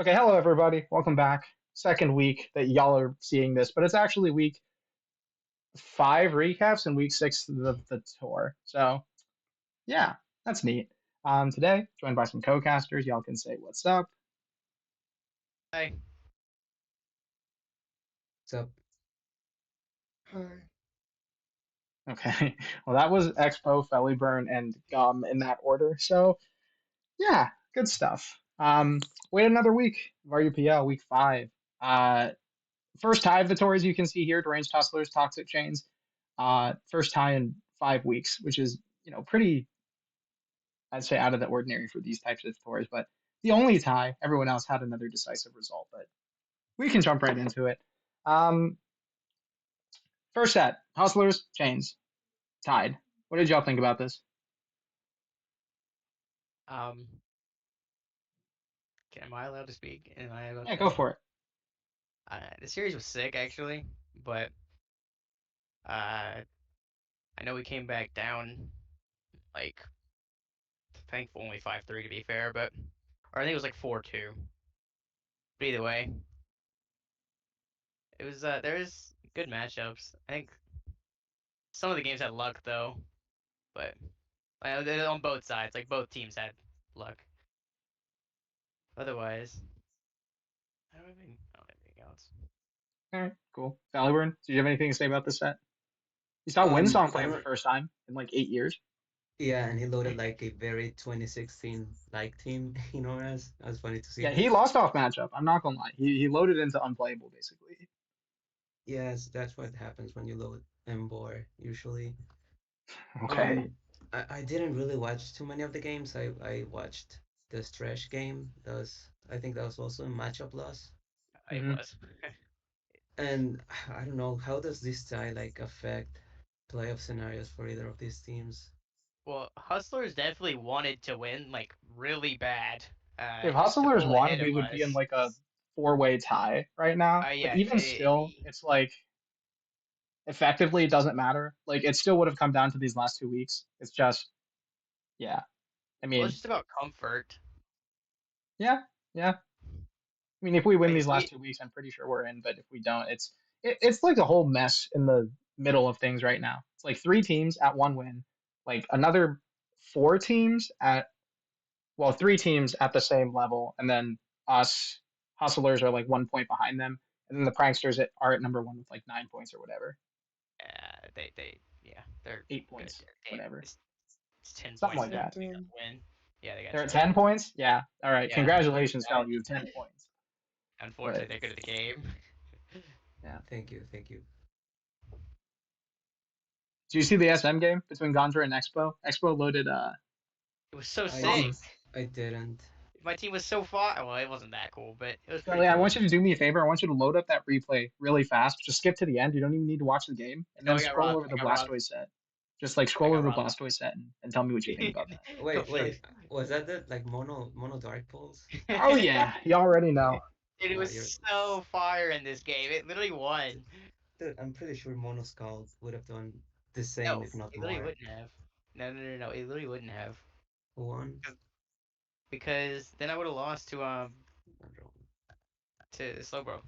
Okay, hello everybody. Welcome back. Second week that y'all are seeing this, but it's actually week five recaps and week six of the tour. So yeah, that's neat. Today joined by some co-casters. Y'all can say what's up. Hi. What's up? Hi. Okay, well that was Expo, Feliburn, and Gum in that order. So yeah, good stuff. Wait another week of RUPL week five. First tie of the tour as you can see here: Deranged Hustlers, Toxic Chains. First tie in 5 weeks, which is pretty, I'd say, out of the ordinary for these types of tours. But the only tie, everyone else had another decisive result. But we can jump right into it. Um, First set, Hustlers, Chains, tied. What did y'all think about this? Um, am I allowed to speak? Am I allowed Yeah, go to? for it. The series was sick actually, but uh, I know we came back down like I think only 5-3 to be fair, but or I think it was like 4-2. But either way, it was there's good matchups. I think some of the games had luck though, but on both sides, like both teams had luck. Otherwise, I don't have anything else. All right, cool. Faliburn, do you have anything to say about this set? You saw Winsong I play for the don't. first time in like 8 years. Yeah, and he loaded like a very 2016 like team. That's funny to Yeah, see. he lost off matchup. I'm not gonna lie. He loaded into unplayable basically. Yes, that's what happens when you load Embor usually. Okay. Um, I didn't really watch too many of the games. I watched the Stretch game. I think that was also a matchup loss. It Hmm. was. And I don't know, how does this tie like affect playoff scenarios for either of these teams? Well, Hustlers definitely wanted to win, like really bad, If to Hustlers pull won, ahead we of would be in us. like a four-way tie right now. But Yeah, even still, it's like effectively it doesn't matter. Like it still would have come down to these last 2 weeks. It's just, yeah. I well, it's mean, just about comfort. yeah, yeah. I mean, if we win Like these if last we, 2 weeks, I'm pretty sure we're in. But if we don't, it's like a whole mess in the middle of things right now. It's like three teams at one win, like another four teams at well, three teams at the same level, and then us hustlers are like 1 point behind them, and then the pranksters are at number one with like 9 points or whatever, yeah, they're eight good. points, Damn, whatever, it's 10 something points like to that. win. Yeah, they got They're at 10 10 points. points. Yeah, all right. Yeah, Congratulations, uh, Fel. You have 10 points. unfortunately, But they're good at the game. yeah, Thank you, thank you. do you see the SM game between Gondra and Expo? Expo loaded It was so I something. sick. I didn't. My team was so far. Well, it wasn't that cool, but it was pretty Felly, I cool. want you to do me a favor. I want you to load up that replay really fast. Just skip to the end. You don't even need to watch the game, and No, then I got scroll robbed. over I the got robbed. Blastoise set. Just like I scroll over got the robbed. Blastoise set and tell me what you think about that. No, Wait, no. wait. Was that the like mono dark pulls? Oh yeah, you already know. It Nah, was you're so fire in this game. It literally won. dude, I'm pretty sure Mono Skull would have done the same, No, if not it literally more. wouldn't have. No. It literally wouldn't have. Who won? Because then I would have lost Not wrong. to Slowbro.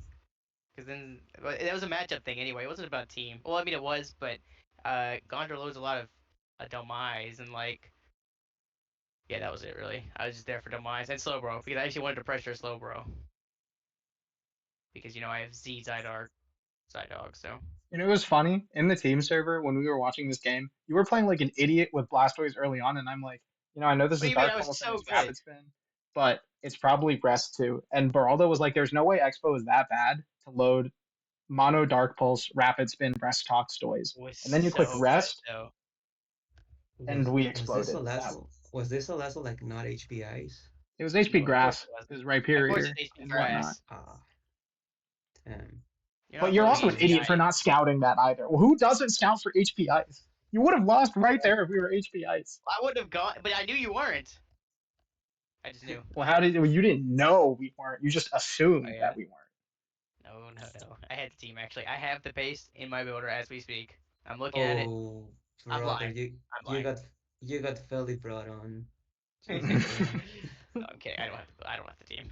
Because then but that was a matchup thing anyway. It wasn't about team. Well, I mean it was, but Gondor loads a lot of Demise and like yeah, that was it really. I was just there for Demise and Slowbro because I actually wanted to pressure Slowbro because I have Z Side Dog, so It was funny in the team server when we were watching this game. You were playing like an idiot with Blastoise early on, and I'm like, I know this what do is you mean? Dark I was Pulse and so it's good. Rapid Spin, but it's probably Rest too. And Baraldo was like, "There's no way Expo is that bad to load Mono Dark Pulse, Rapid Spin, Breast Talk Stoys." It was And then you click so good Rest, though. and we Was this exploded. Was this also like not HBIs? It was HP No, of course Grass. it It wasn't. was Of course it's Rhyperior HP and whatnot. grass. Ah, damn. You're But not you're loading also an idiot for HBI. not scouting that either. Well, who doesn't scout for HPIs? You would have lost right there if we were HPIs. I wouldn't have gone, but I knew you weren't. I just knew. Well, how did well, you didn't know we weren't? You just Oh assumed that yeah. we weren't. No. I had the team actually. I have the paste in my builder as we speak. I'm looking at it. Oh, I'm brother, lying. you I'm you lying. got you got fairly brought on. No, Jesus, bro. I'm kidding. I don't have the team.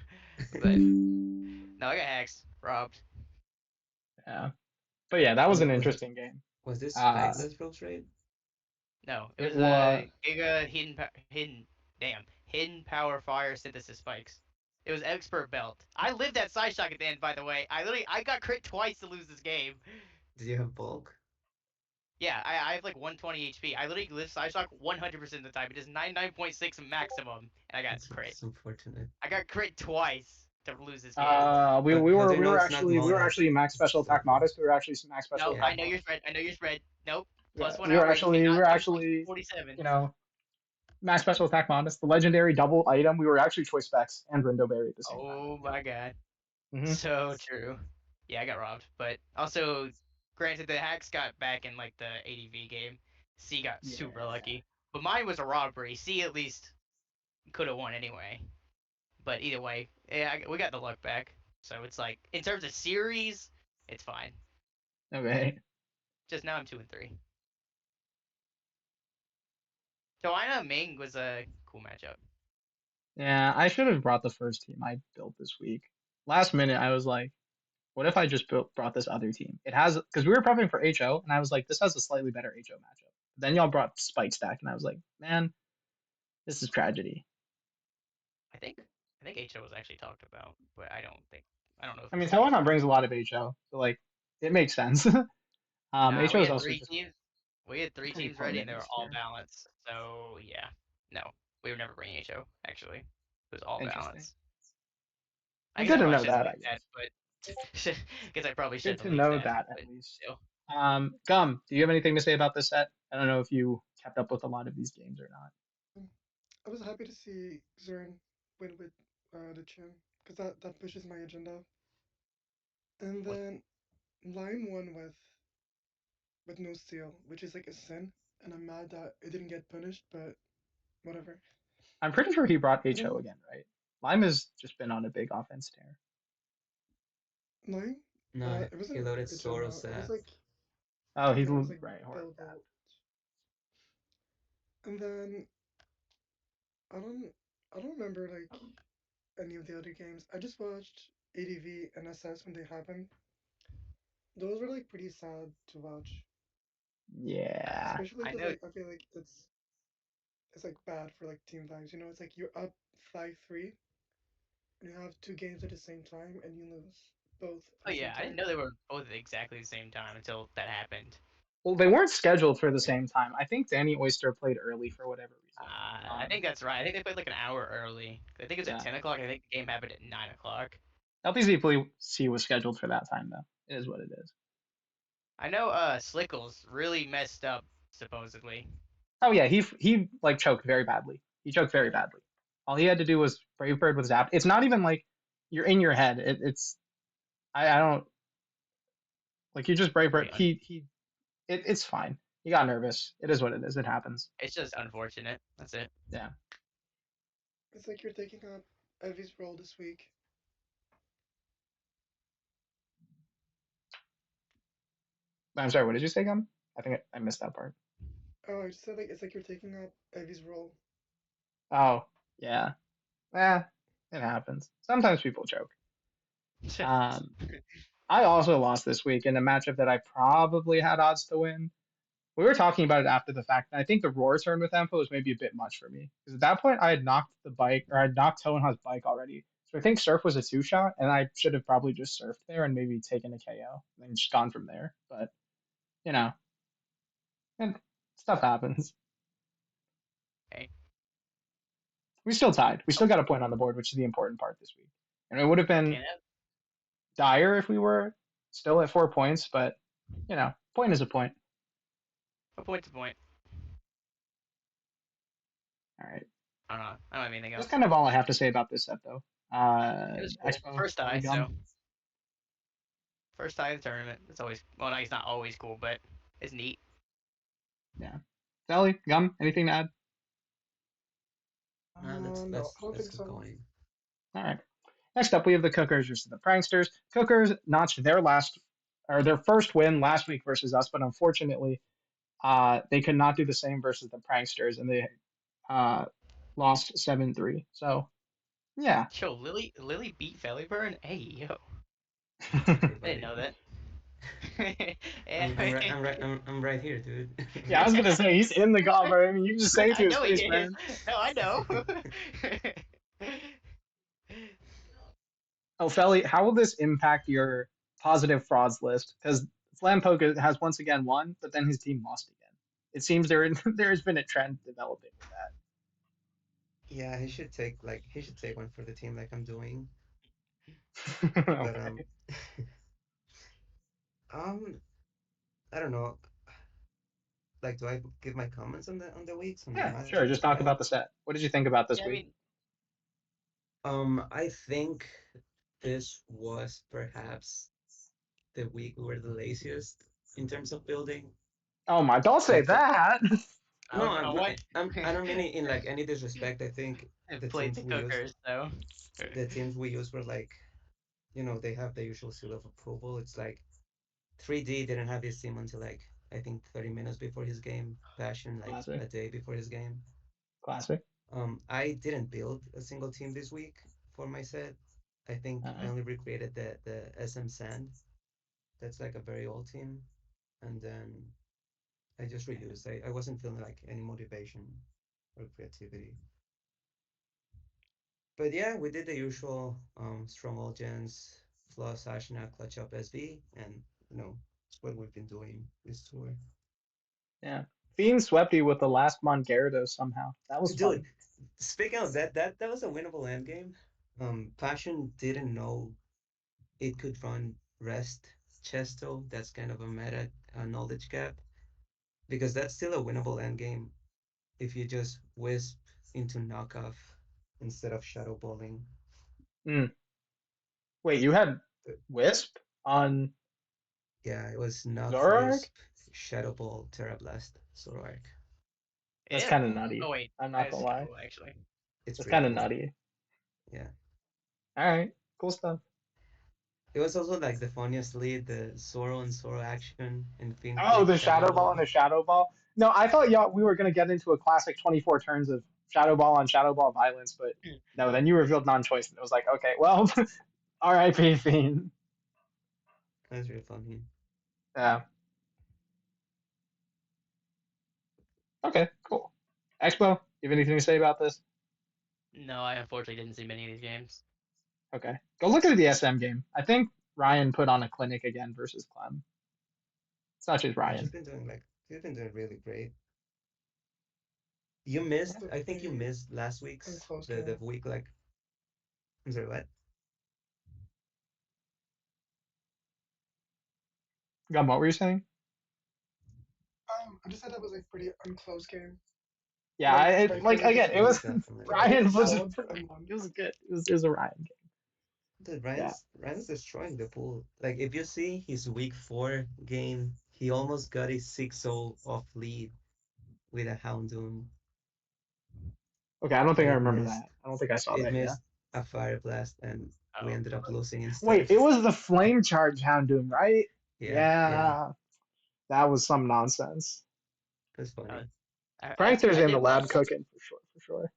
But no, I got hacked, robbed. Yeah. But yeah, that was Was an it interesting game. was this Uh, faceless roll trade? No, it it was was. a Giga hidden power fire synthesis spikes. It was expert belt. I lived that side shock at the end, by the way. I got crit twice to lose this game. Did you have bulk? Yeah, I have like 120 HP. I literally live side shock 100% of the time. It is 99.6 maximum, and I got crit. That's unfortunate. I got crit twice to lose this game. We How, we how were do you we know were it's not actually we were modest? actually max It's special still attack modest. We were actually max special No, yeah. attack I know your modest. spread. I know your spread. Nope. Yeah, Plus one we were outright. You actually we cannot were touch plus actually 47. max special attack modest. The legendary double item. We were actually choice specs and Rindo Berry at the same time. Oh my god. Hmm. So true. Yeah, I got robbed. But also, granted, the hacks got back in like the ADV game. C got Yeah. super lucky. But mine was a robbery. C at least could have won anyway. But either way, yeah, we got the luck back. So it's like, in terms of series, it's fine. Okay. Just now I'm 2-3. Joanna Ming was a cool matchup. Yeah, I should have brought the first team I built this week. Last minute, I was like, what if I just brought this other team? It has because we were prepping for HO, and I was like, this has a slightly better HO matchup. Then y'all brought Spike Stack, and I was like, man, this is tragedy. I think HO was actually talked about, but I don't know if I it's mean, official. Telenon brings a lot of HO, so like, it makes sense. Nah, HO is also just We had three pretty teams ready, and potent they in were this all tier. balanced. So yeah, no, we were never bringing HO. Actually, it was all Interesting. balanced. I Well, guess good I to probably know shouldn't that, have I leaked that, guess. but because I probably Good shouldn't to have leaked know that, that at but least. still. Gum, do you have anything to say about this set? I don't know if you kept up with a lot of these games or not. Um, I was happy to see Zern win with the Chin because that pushes my agenda. And Was then Lime won with no steal, which is like a sin, and I'm mad that it didn't get punished, but whatever. I'm pretty sure he brought And HO then again, right? Lime has just been on a big offense tear. Lime, No, it he wasn't loaded agenda. Soros It was at. like Oh, yeah, it was like right, horror that. Billboard. And then I don't I don't remember like any of the other games. I just watched ADV and SS when they happened. Those were like pretty sad to watch, Yeah. especially I because know. like I feel like it's like bad for like team vibes. You know, it's like you're up 5-3 and you have two games at the same time and you lose both at Oh the same yeah, I didn't time. know they were both at exactly the same time until that happened. Well, they weren't scheduled for the same time. I think Danny Oyster played early for whatever reason. I think that's right. I think they played like an hour early. I think it was at Yeah. 10 o'clock. I think the game happened at 9 o'clock. LPZ was scheduled for that time though. It is what it is. I know. Slickles really messed up supposedly. Oh yeah, he like choked very badly. He choked very badly. All he had to do was Brave Bird with Zap. It's not even like you're in your head. It's I don't like you just Brave Bird. It's fine. He got nervous. It is what it is. It happens. It's just unfortunate. That's it. Yeah. It's like you're taking up Evie's role this week. I'm sorry. What did you say, Gum? I think I missed that part. Oh, I just said like it's like you're taking up Evie's role. Oh yeah. Eh, it happens. Sometimes people choke. Um, I also lost this week in a matchup that I probably had odds to win. We were talking about it after the fact, and I think the roar turn with Ampo was maybe a bit much for me. Because at that point, I had knocked the bike, or I had knocked Tohenha's bike already. So I think Surf was a two shot, and I should have probably just surfed there and maybe taken a KO and then just gone from there. But, you know, and stuff happens. Okay. We still tied. We still got a point on the board, which is the important part this week. And it would have been Can't have dire if we were still at 4 points, but, point is a point. a point to point. All right. I don't know. I don't have anything That's else. kind of all I have to say about this set, though. It was cool. Expo, First tie, Gum. so first tie of the tournament. It's always no, it's not always cool, but it's neat. Yeah. Sally, Gum, anything to add? Nah, let's No, I let's don't let's think keep so. going. All right. Next up, we have the Cookers versus the Pranksters. Cookers notched their first win last week versus us, but unfortunately, they could not do the same versus the Pranksters, and they lost 7-3. So Yeah. Yo, Lily beat Feliburn? Hey, yo. Hey, I didn't buddy. know that. I'm right here, dude. Yeah, I was gonna say he's in the golfer. I mean, you can just say it to I his know he face, is. man. No, I know. Oh, Felly, how will this impact your positive frauds list? Because Flampoke has once again won, but then his team lost again. It seems there has been a trend developing with Yeah, he should take one for the team like I'm doing. that. But Okay. um I don't know. Like, do I give my comments on the weeks on the Yeah, sure. matchup Just talk about itself? the set. What did you think about this Yeah, I week? mean, I think this was perhaps the week we were the laziest in terms of building. Oh my! Don't say Like the that. no, what? I don't mean it in like any disrespect. I think I the played teams the we use cookers, though. the teams we use were like, they have the usual seal of approval. It's like 3D didn't have his team until like I think 30 minutes before his game. Passion like Classic. a day before his game. Classic. I didn't build a single team this week for my set. I think I Uh, only recreated the SM Sand. That's like a very old team, and then I just reused. I wasn't feeling like any motivation or creativity. But yeah, we did the usual stronghold gens, plus Ashna, clutch up SV, and it's what we've been doing this tour. yeah. Fiend swept you with the last Mongerdo somehow. That was Dude, fun. speaking of that was a winnable end game. Passion didn't know it could run rest Chesto. That's kind of a meta knowledge gap because that's still a winnable end game if you just wisp into knockoff instead of shadow balling. Mm. Wait, you had But Wisp on yeah, it was knock Zoroark? wisp shadow ball Terrablast Zoroark. That's Yeah. kind of nutty. Oh wait, I'm not that's gonna kind lie. of actually. It's That's really kind of cool. nutty. Yeah. All right, cool stuff. It was also like the funniest lead, the Zoro and Zoro action and Finn Oh, click the shadow Shadow Ball and ball. the Shadow Ball. No, I thought y'all we were gonna get into a classic 24 turns of Shadow Ball on Shadow Ball violence, but no. Then you revealed non-choice, and it was like, okay, well, R.I.P. Fiend. That's really funny. Yeah. Okay. Cool. Expo, you have anything to say about this? No, I unfortunately didn't see many of these games. Okay. Go look at the SM game. I think Ryan put on a clinic again versus Clem. It's not just Yeah, Ryan. she's been doing really great. You missed, The I think you pretty missed last week's unclose the game. week like I'm sorry, what? Gum, what were you saying? I just said that was like pretty unclosed game. Yeah, Like I, by like fairly again, it was distance. Like Definitely. they Ryan both was swapped and won. it was good. It was a Ryan game. Dude, Yeah. Ryan's destroying the pool. Like if you see his week 4 game, he almost got a 6-0 off lead with a Houndoom, Okay, I don't but think I remember that. I don't think I saw it that. Yeah. missed a Fire Blast and we Oh, ended up losing instead. Wait, it was the flame charge Houndoom, right? Yeah, yeah. Yeah, that was some nonsense. That's uh, funny. Prankster's I in the did lab watch. cooking for sure, for sure.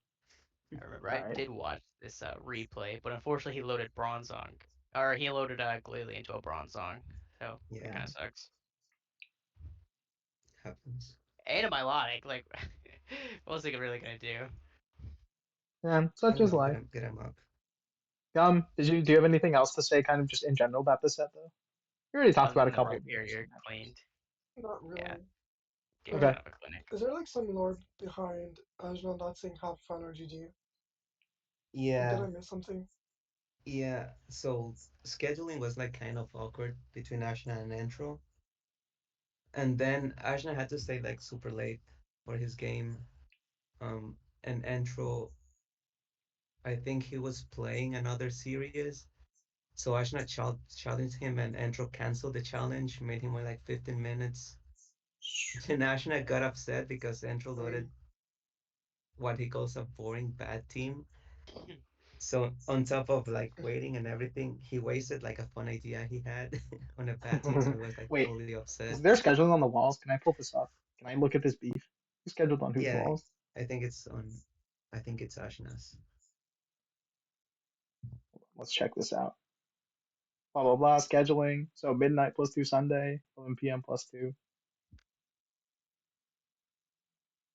I remember All I right. did watch this replay, but unfortunately he loaded Bronzong, or he loaded Glalie into a Bronzong, so it Yeah, kind of sucks. happens. And a Milotic, like, what was he really gonna do? Yeah, I such don't is know, life. get him up. Do you have anything else to say, kind of just in general about this set though? We already talked Other about a than the couple of the interesting Rhyperior matchups. cleaned, Not yeah, really. gave Like, Okay. kind of a clinic. is there like some lore behind Ajna not saying have fun or GG? Like, did I Yeah, miss something? yeah. So scheduling was like kind of awkward between Ashna and Entro. And then Ashna had to stay like super late for his game. And Entro, I think he was playing another series. So Ashna challenged him and Entro canceled the challenge, made him wait like 15 minutes. Then Ashna got upset because Entro Really? loaded what he calls a boring bad team. So on top of like waiting and everything, he wasted like a fun idea he had on a bad team. So he was like Wait, fully upset. is there scheduling on the walls? Can I pull this up? Can I look at this beef? Who's scheduled on whose Yeah, walls? I think it's on. I think it's Ashna's. Let's check this out. Blah blah blah. Scheduling. So midnight plus 2 Sunday, 11 p.m. plus 2.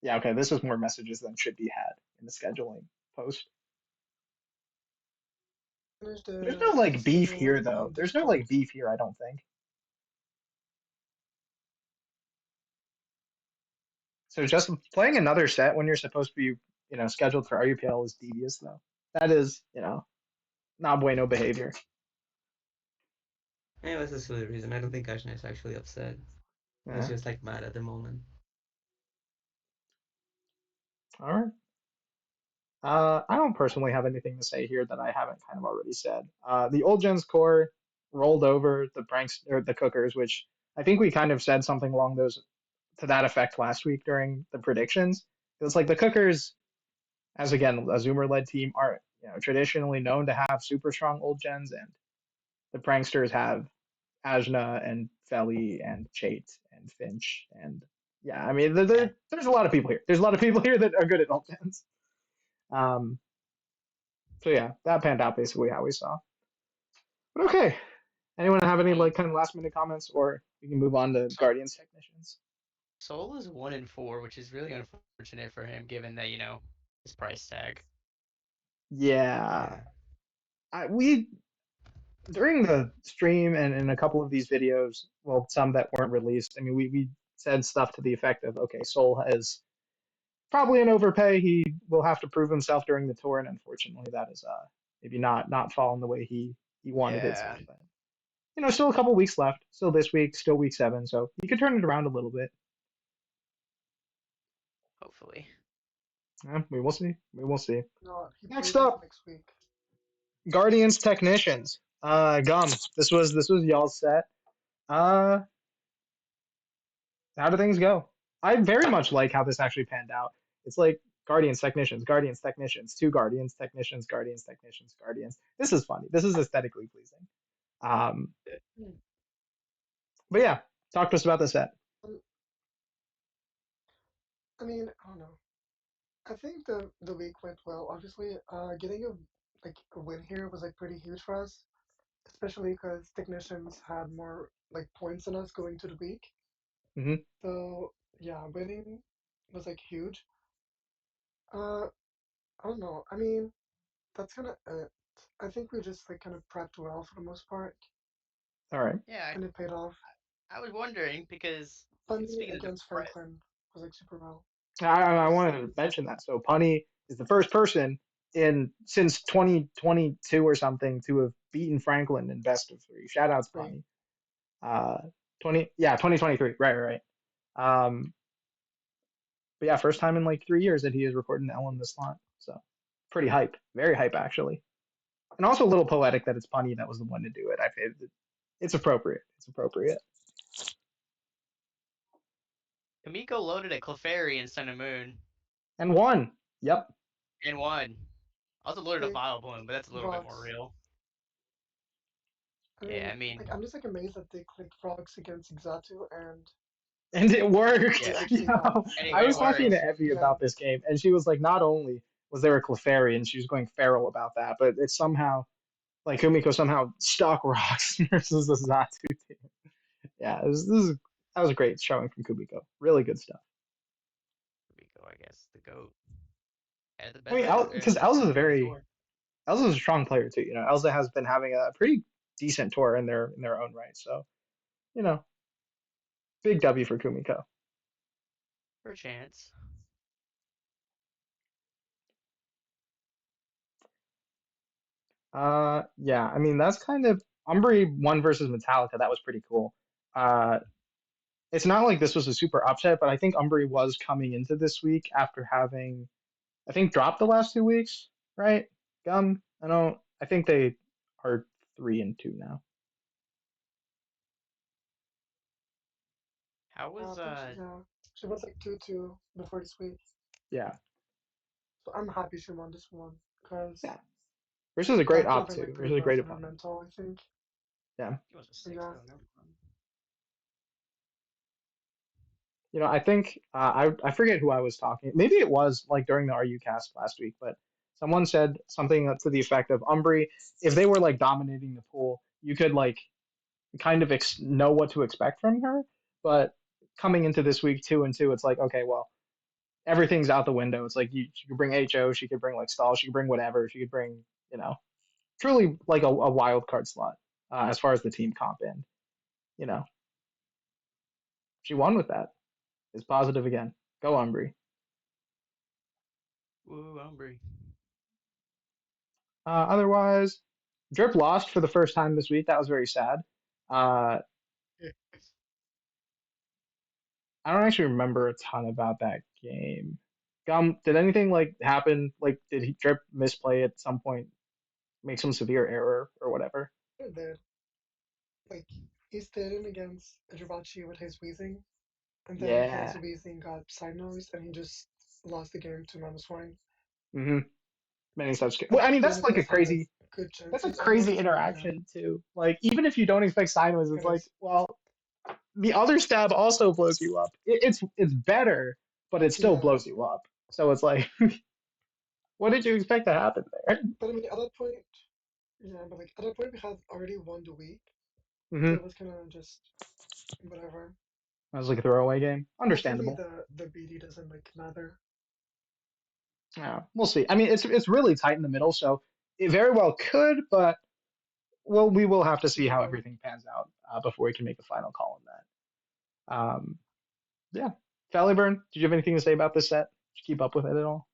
Yeah, okay. This is more messages than should be had in the scheduling post. Finish There's no the like beef here schedule though. on There's no like Discord. beef here. I don't think. So just playing another set when you're supposed to be, scheduled for RUPL is devious though. That is, not bueno behavior. Yeah, that's a silly reason. I don't think Ashna is actually upset. He's Yeah. just like mad at the moment. All right. I don't personally have anything to say here that I haven't kind of already said. The old gens core rolled over the pranks or the cookers, which I think we kind of said something along those to that effect last week during the predictions. It was like the cookers, as again a Zoomer led team, are traditionally known to have super strong old gens, and the pranksters have Ajna and Feli and Chait and Finch and yeah, I mean Yeah. there's a lot of people here. There's a lot of people here that are good at old gens. Um, so yeah, that panned out basically how we saw. But okay, anyone have any like kind of last minute comments, or we can move on to Guardians technicians? Soul is 1-4, which is really unfortunate for him, given that his price tag. Yeah, Yeah. we during the stream and in a couple of these videos, well, some that weren't released. I mean, we said stuff to the effect of, okay, Soul has probably an overpay. He will have to prove himself during the tour, and unfortunately, that is maybe not falling the way he wanted it to. Yeah, But still a couple weeks left. Still this week, still week 7, so he could turn it around a little bit. hopefully. Yeah, we will see. We will see. No, he Next plays like up, next week. Guardians technicians. Gum. This was y'all's set. Uh, how do things go? I very much like how this actually panned out. It's like Guardians technicians, two Guardians technicians, Guardians technicians, Guardians. This is funny. This is aesthetically pleasing. Um, but yeah, talk to us about the set. Um, I mean, I don't know. I think the week went well. Obviously, getting a win here was like pretty huge for us, especially because technicians had more like points than us going to the week. Hmm. So yeah, winning was like huge. Uh, I don't know. I mean, that's kind of it. I think we just like kind of prepped well for the most part, All right. Yeah, and it paid off. I was wondering because Punny speaking of the against price, Franklin was like super well. I wanted to mention that. So Punny is the first person in since 2022 or something to have beaten Franklin in best of 3. Shout outs Three. Punny. 2023. Right. Um, but yeah, first time in like 3 years that he is recording the L in this slot. So pretty hype, very hype actually, and also a little poetic that it's Punny that was the one to do it. It's appropriate. It's appropriate. Kamiko loaded a Clefairy in Sun and Moon And won. Yep. and won. Also loaded a Like Vile Bloom, but that's a little bit more Frogs. real. I Yeah, mean, I mean, like I'm just like amazed that they clicked Frogs against Xatu and And it worked. they yeah, actually got and I it was talking worked. to Evie yeah. about this game, and she was like, not only was there a Clefairy, and she was going feral about that, but it's somehow like Kumiko somehow stuck rocks versus the Zatu team. Yeah, that was a great showing from Kumiko. Really good stuff. Kamiko, I guess, the GOAT. Had the I mean, best tour, because best Elza's of the very tour. Elza's a strong player too. Elza has been having a pretty decent tour in their own right. So you know, big W for Kumiko. For a chance. Yeah, I mean that's kind of Umbri won versus Metallica. That was pretty cool. Uh, it's not like this was a super upset, but I think Umbri was coming into this week after having, I think, dropped the last 2 weeks, right? Gum. I think they are 3-2 now. How I was think she was like 2-2 before this week. Yeah, So I'm happy she won this one because yeah. Versus a great that could have op been like too. pretty Versus a rough great for her opponent. mental, I think. Yeah. He was a But 6 yeah. though, no problem. I think I forget who I was talking. Maybe it was like during the RU cast last week, but Someone said something to the effect of Umbry, if they were like dominating the pool, you could like kind of know what to expect from her. But coming into this week 2-2, it's like, okay, well, everything's out the window. It's like she could bring HO, she could bring like Stall, she could bring whatever, she could bring, truly like a wild card slot as far as the team comp, and you know, she won with that. Is positive again. Go Umbry. Woo, Umbry. Otherwise, Drip lost for the first time this week. That was very sad. Uh, I don't actually remember a ton about that game. Gum, did anything like happen? Like, did he Drip misplay at some point, make some severe error or whatever? It did. Like, he stayed in against Jirachi with his wheezing, and then his Yeah. wheezing got side nose, and he just lost the game to Mama Swine. Mm-hmm. Many such. And Well, I mean, he that's only like could a have had like crazy. good That's a chances crazy otherwise. Yeah, interaction too. Like, even if you don't expect sideways, it's it like, is. well, the other stab also blows you up. It's better, but it still Yeah, blows you up. So it's like, what did you expect to happen there? but I mean, at that point, yeah, but like at that point, we had already won the week, so Mm-hmm. it was kind of just whatever. That was like a throwaway game. Hopefully, Understandable. the BD doesn't like matter. Yeah, we'll see. I mean, it's really tight in the middle, so it very well could, but we will have to see how Yeah. everything pans out before we can make a final call on that. Yeah, Feliburn, did you have anything to say about this set? Did you keep up with it at all?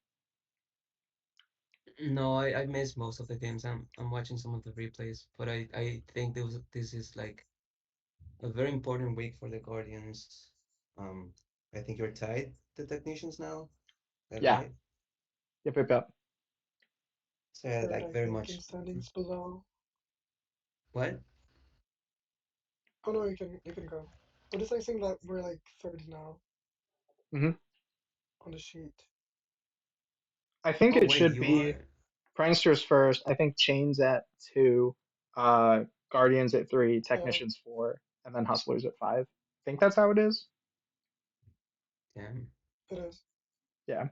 No, I missed most of the games. I'm watching some of the replays, but I think this is like a very important week for the Guardians. Um, I think you're tied the technicians now. Is that Yeah. right? Yep, yep, yep. So yeah, Third, like I very think, in much. standings below. What? Oh no, you can go. But it's like saying that we're like third now Hmm. on the sheet. I think Oh it wait, should you be are. Pranksters first. I think Chains at 2, Guardians at 3, Yeah, Technicians 4, and then Hustlers at 5. I think that's how it is. Damn, it is. Yeah.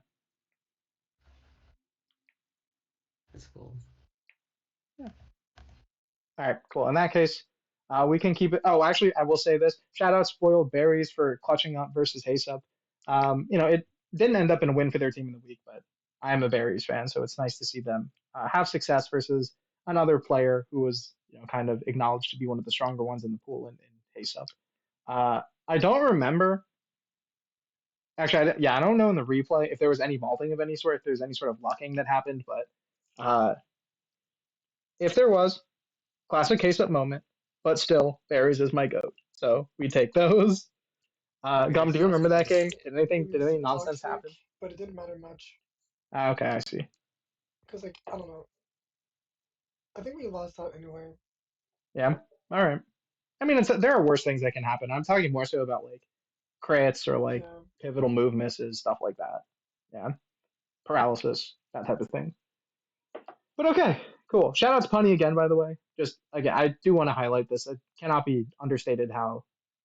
that's cool. All right, cool. In that case, we can keep it. Oh, actually, I will say this. Shout out Spoiled Berries for clutching up versus Hasup. It didn't end up in a win for their team in the week, but I am a Berries fan, so it's nice to see them have success versus another player who was, kind of acknowledged to be one of the stronger ones in the pool in Hasup. I don't remember. Actually, I don't know in the replay if there was any vaulting of any sort, if there's any sort of lucking that happened, but uh, if there was, classic case up moment, but still, Berries is my goat. So we take those. Gum, do you remember that game? It Did was any nonsense toxic, happen? but it didn't matter much Okay, I see. because like I don't know. I think we lost out anyway. Yeah. All right. I mean, there are worse things that can happen. I'm talking more so about like crits or like Yeah, pivotal move misses, stuff like that. Yeah. Paralysis, that type of thing. But okay, cool. Shout out to Punny again, by the way. Just again, I do want to highlight this. It cannot be understated how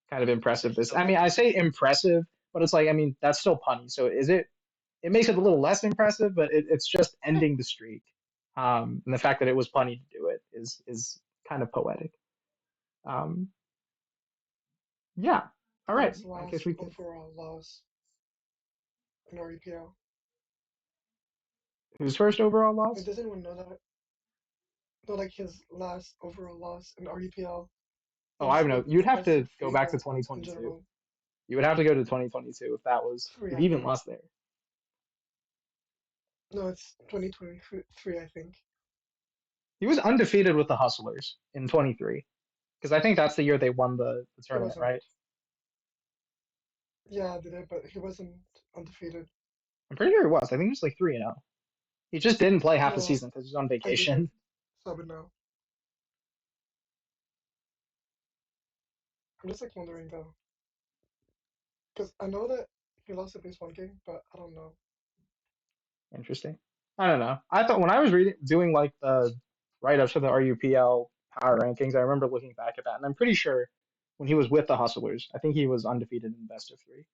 kind of impressive this. I So mean, I say impressive, but it's like, I mean, that's still Punny. So is it? It makes it a little less impressive, but it's just ending the streak. And the fact that it was Punny to do it is kind of poetic. Um, yeah. All right. Punny's I guess last we can. overall loss in RUPL. Who's first overall Like, loss? does anyone know that? No, like his last overall loss in RUPL Oh, I don't know. You'd in have best to of go three back to or in 2022. general. You would have to go to 2022 if that was Three, if I he even think. lost there. No, it's 2023, I think. He was undefeated with the Hustlers in 23 because I think that's the year they won the He tournament, wasn't. right? Yeah, they did, but he wasn't undefeated. I'm pretty sure he was. I think he was like 3-0. He just didn't play half the No, season because he was on I googled vacation. Sabin now. I'm just like wondering though, because I know that he lost at least one game, but I don't know. Interesting. I don't know. I thought when I was doing like the write ups for the RUPL power rankings, I remember looking back at that, and I'm pretty sure when he was with the Hustlers, I think he was undefeated in the best of three.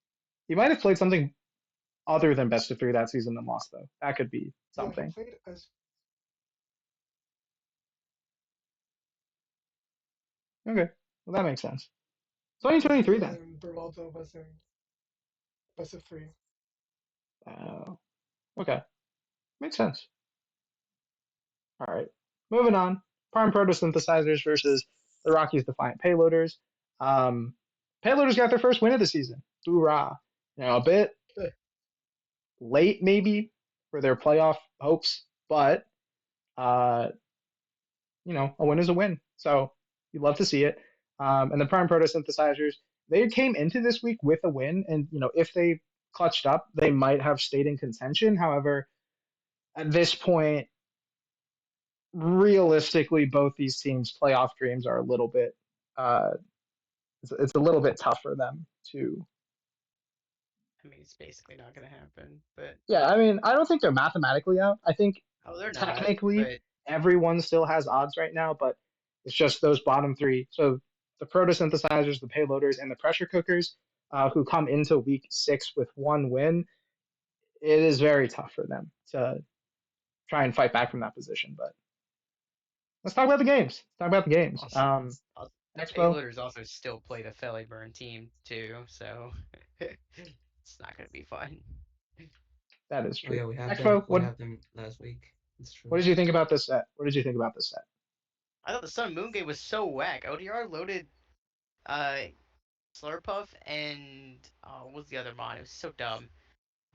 He might have played something. other than best of three that season and lost though. That could be Yeah, he something. played as Okay, well that makes sense. best of 2023 three, then. and Beraldo was in best of three. Uh, okay, makes sense. All right, moving on. Prime Protosynthesizers versus the Rockies Defiant Payloaders. Um, Payloaders got their first win of the season. Hoorah! A bit late maybe for their playoff hopes, but uh, a win is a win. So you'd love to see it. And the Prime Protosynthesizers, they came into this week with a win, and if they clutched up, they might have stayed in contention. However, at this point, realistically, both these teams' playoff dreams are a little bit. Uh, it's a little bit tough for them to. I mean, it's basically not gonna happen. But Yeah, I mean, I don't think they're mathematically out. I think oh, they're not. technically But everyone still has odds right now, but it's just those bottom three. So the protosynthesizers, the payloaders, and the pressure cookers, who come into week 6 with one win, it is very tough for them to try and fight back from that position. But let's talk about the games. Let's talk about the games. also, also the Expo, payloaders also still play the Feliburn team too, so it's not gonna be fun. that is Oh true. yeah, Expo, we what have them last week. It's what true. did you think about this set? What did you think about this set? I thought the Sun Moon game was so whack. ODR loaded uh Slurpuff and what was the other mod? It was so dumb.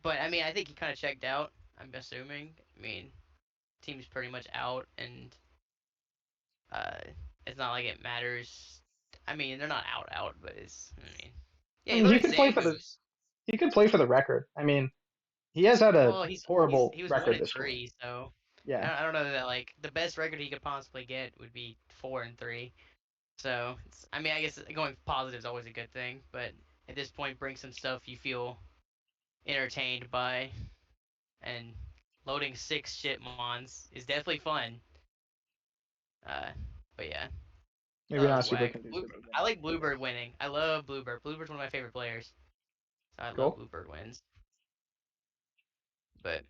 But I mean, I think he kind of checked out. I'm assuming. I mean, team's pretty much out, and uh, it's not like it matters. I mean, they're not out, but it's. I mean, I yeah, he mean, loaded Zangoose. he could play for the record. I mean, he has had a Well, he's horrible he was one record and this way. three, so Yeah, I don't know that like the best record he could possibly get would be 4-3. So I mean, I guess going positive is always a good thing, but at this point, bring some stuff you feel entertained by, and loading 6 shit mons is definitely fun. Uh, but yeah, I maybe thought it not was super whack. conducive to I winning. like Bluebird winning. I love Bluebird. Bluebird's one of my favorite players, so I love Cool. Bluebird wins. But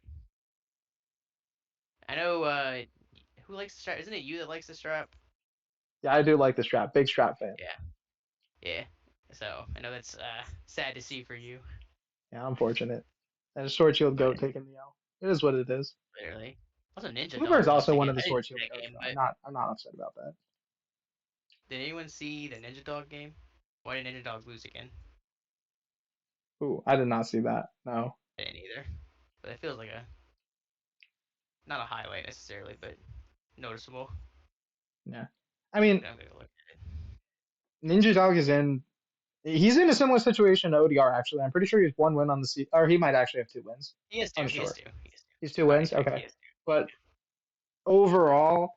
I know who likes the strap. Isn't it you that likes the strap? Yeah, I do like the strap. Big strap fan. Yeah, yeah. So I know that's sad to see for you, Yeah, unfortunate. And a Sword Shield but goat taking the L. It is what it is. literally. Also, Ninja Dog Bluebird's lost also one again. of the I didn't Sword see Shield that goats, game, though. but I'm not upset about that. did anyone see the Ninja Dog game? Why did Ninja Dog lose again? Ooh, I did not see that. No. I didn't either. But it feels like a not a highlight necessarily, but noticeable. Yeah. I mean, I'm gonna look at it. Ninja Dog is in. He's in a similar situation to ODR, actually. I'm pretty sure he's one win on the season. Or he might actually have 2 wins. He has two. He has Unsure. two. He has two. He's two Not wins? incorrect. Okay. He has two. But overall,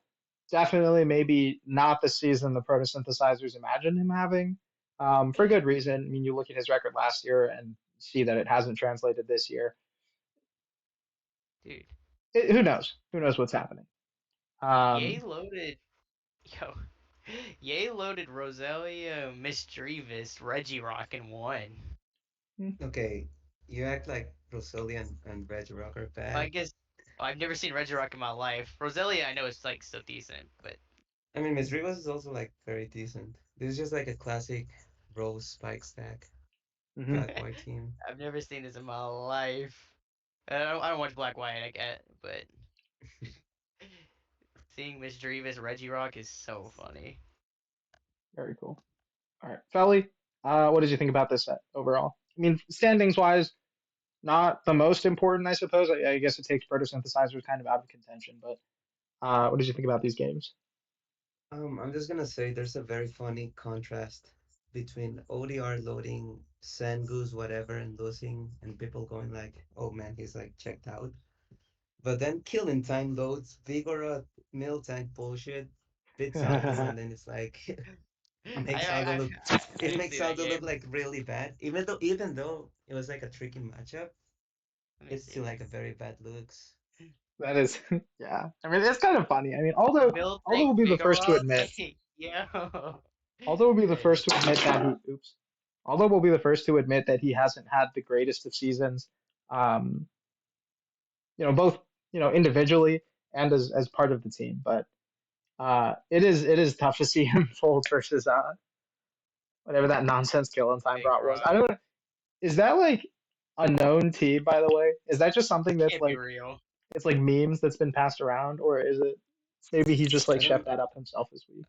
definitely maybe not the season the Protosynthesizers imagined him having. For Yeah, good reason. I mean, you look at his record last year and see that it hasn't translated this year. dude. Who knows? Who knows what's happening? Yay Um, loaded. Yo. Yay loaded Roselia, Misdreavus, Regirock, and one. Okay, you act like Rosalia and Red Rock are I bad. guess I've never seen Regirock in my life. Roselia, I know it's like still decent, but I mean, Miss Rivas is also like very decent. This is just like a classic Rose Spike stack mhm. Black White team. I've never seen this in my life. I don't watch Black White, I get, but seeing Misdreavus, Regirock is so funny. Very cool. All right, Felly, what did you think about this set overall? I mean, standings wise, not the most important, I suppose. I guess it takes Protosynthesizers kind of out of contention, but what did you think about these games? I'm just gonna say there's a very funny contrast between ODR loading Sengoose whatever and losing and people going like, oh man, he's like checked out. But then Killing Time loads Vigoroth Miltank bullshit, bits Aldo, and then it's like makes Aldo look I it didn't makes see that Aldo look game. like really bad. Even though it was like a tricky matchup, Let me it's still see. like a very bad looks. That is, yeah. I mean, it's kind of funny. I mean, although Miltank will be the first to Vigoroth? admit, Yo. although will be the That is first to admit that he, oops, although will be the first to admit that he hasn't had the greatest of seasons. Um, both individually and as part of the team, but it is tough to see him fold versus whatever that nonsense kill on time Big brought was. I Rob. don't know. Is that like a known tea, by the way? Is that just something that's Can't be like real. it's like memes that's been passed around, or is it maybe he just like I chefed don't that up himself this week?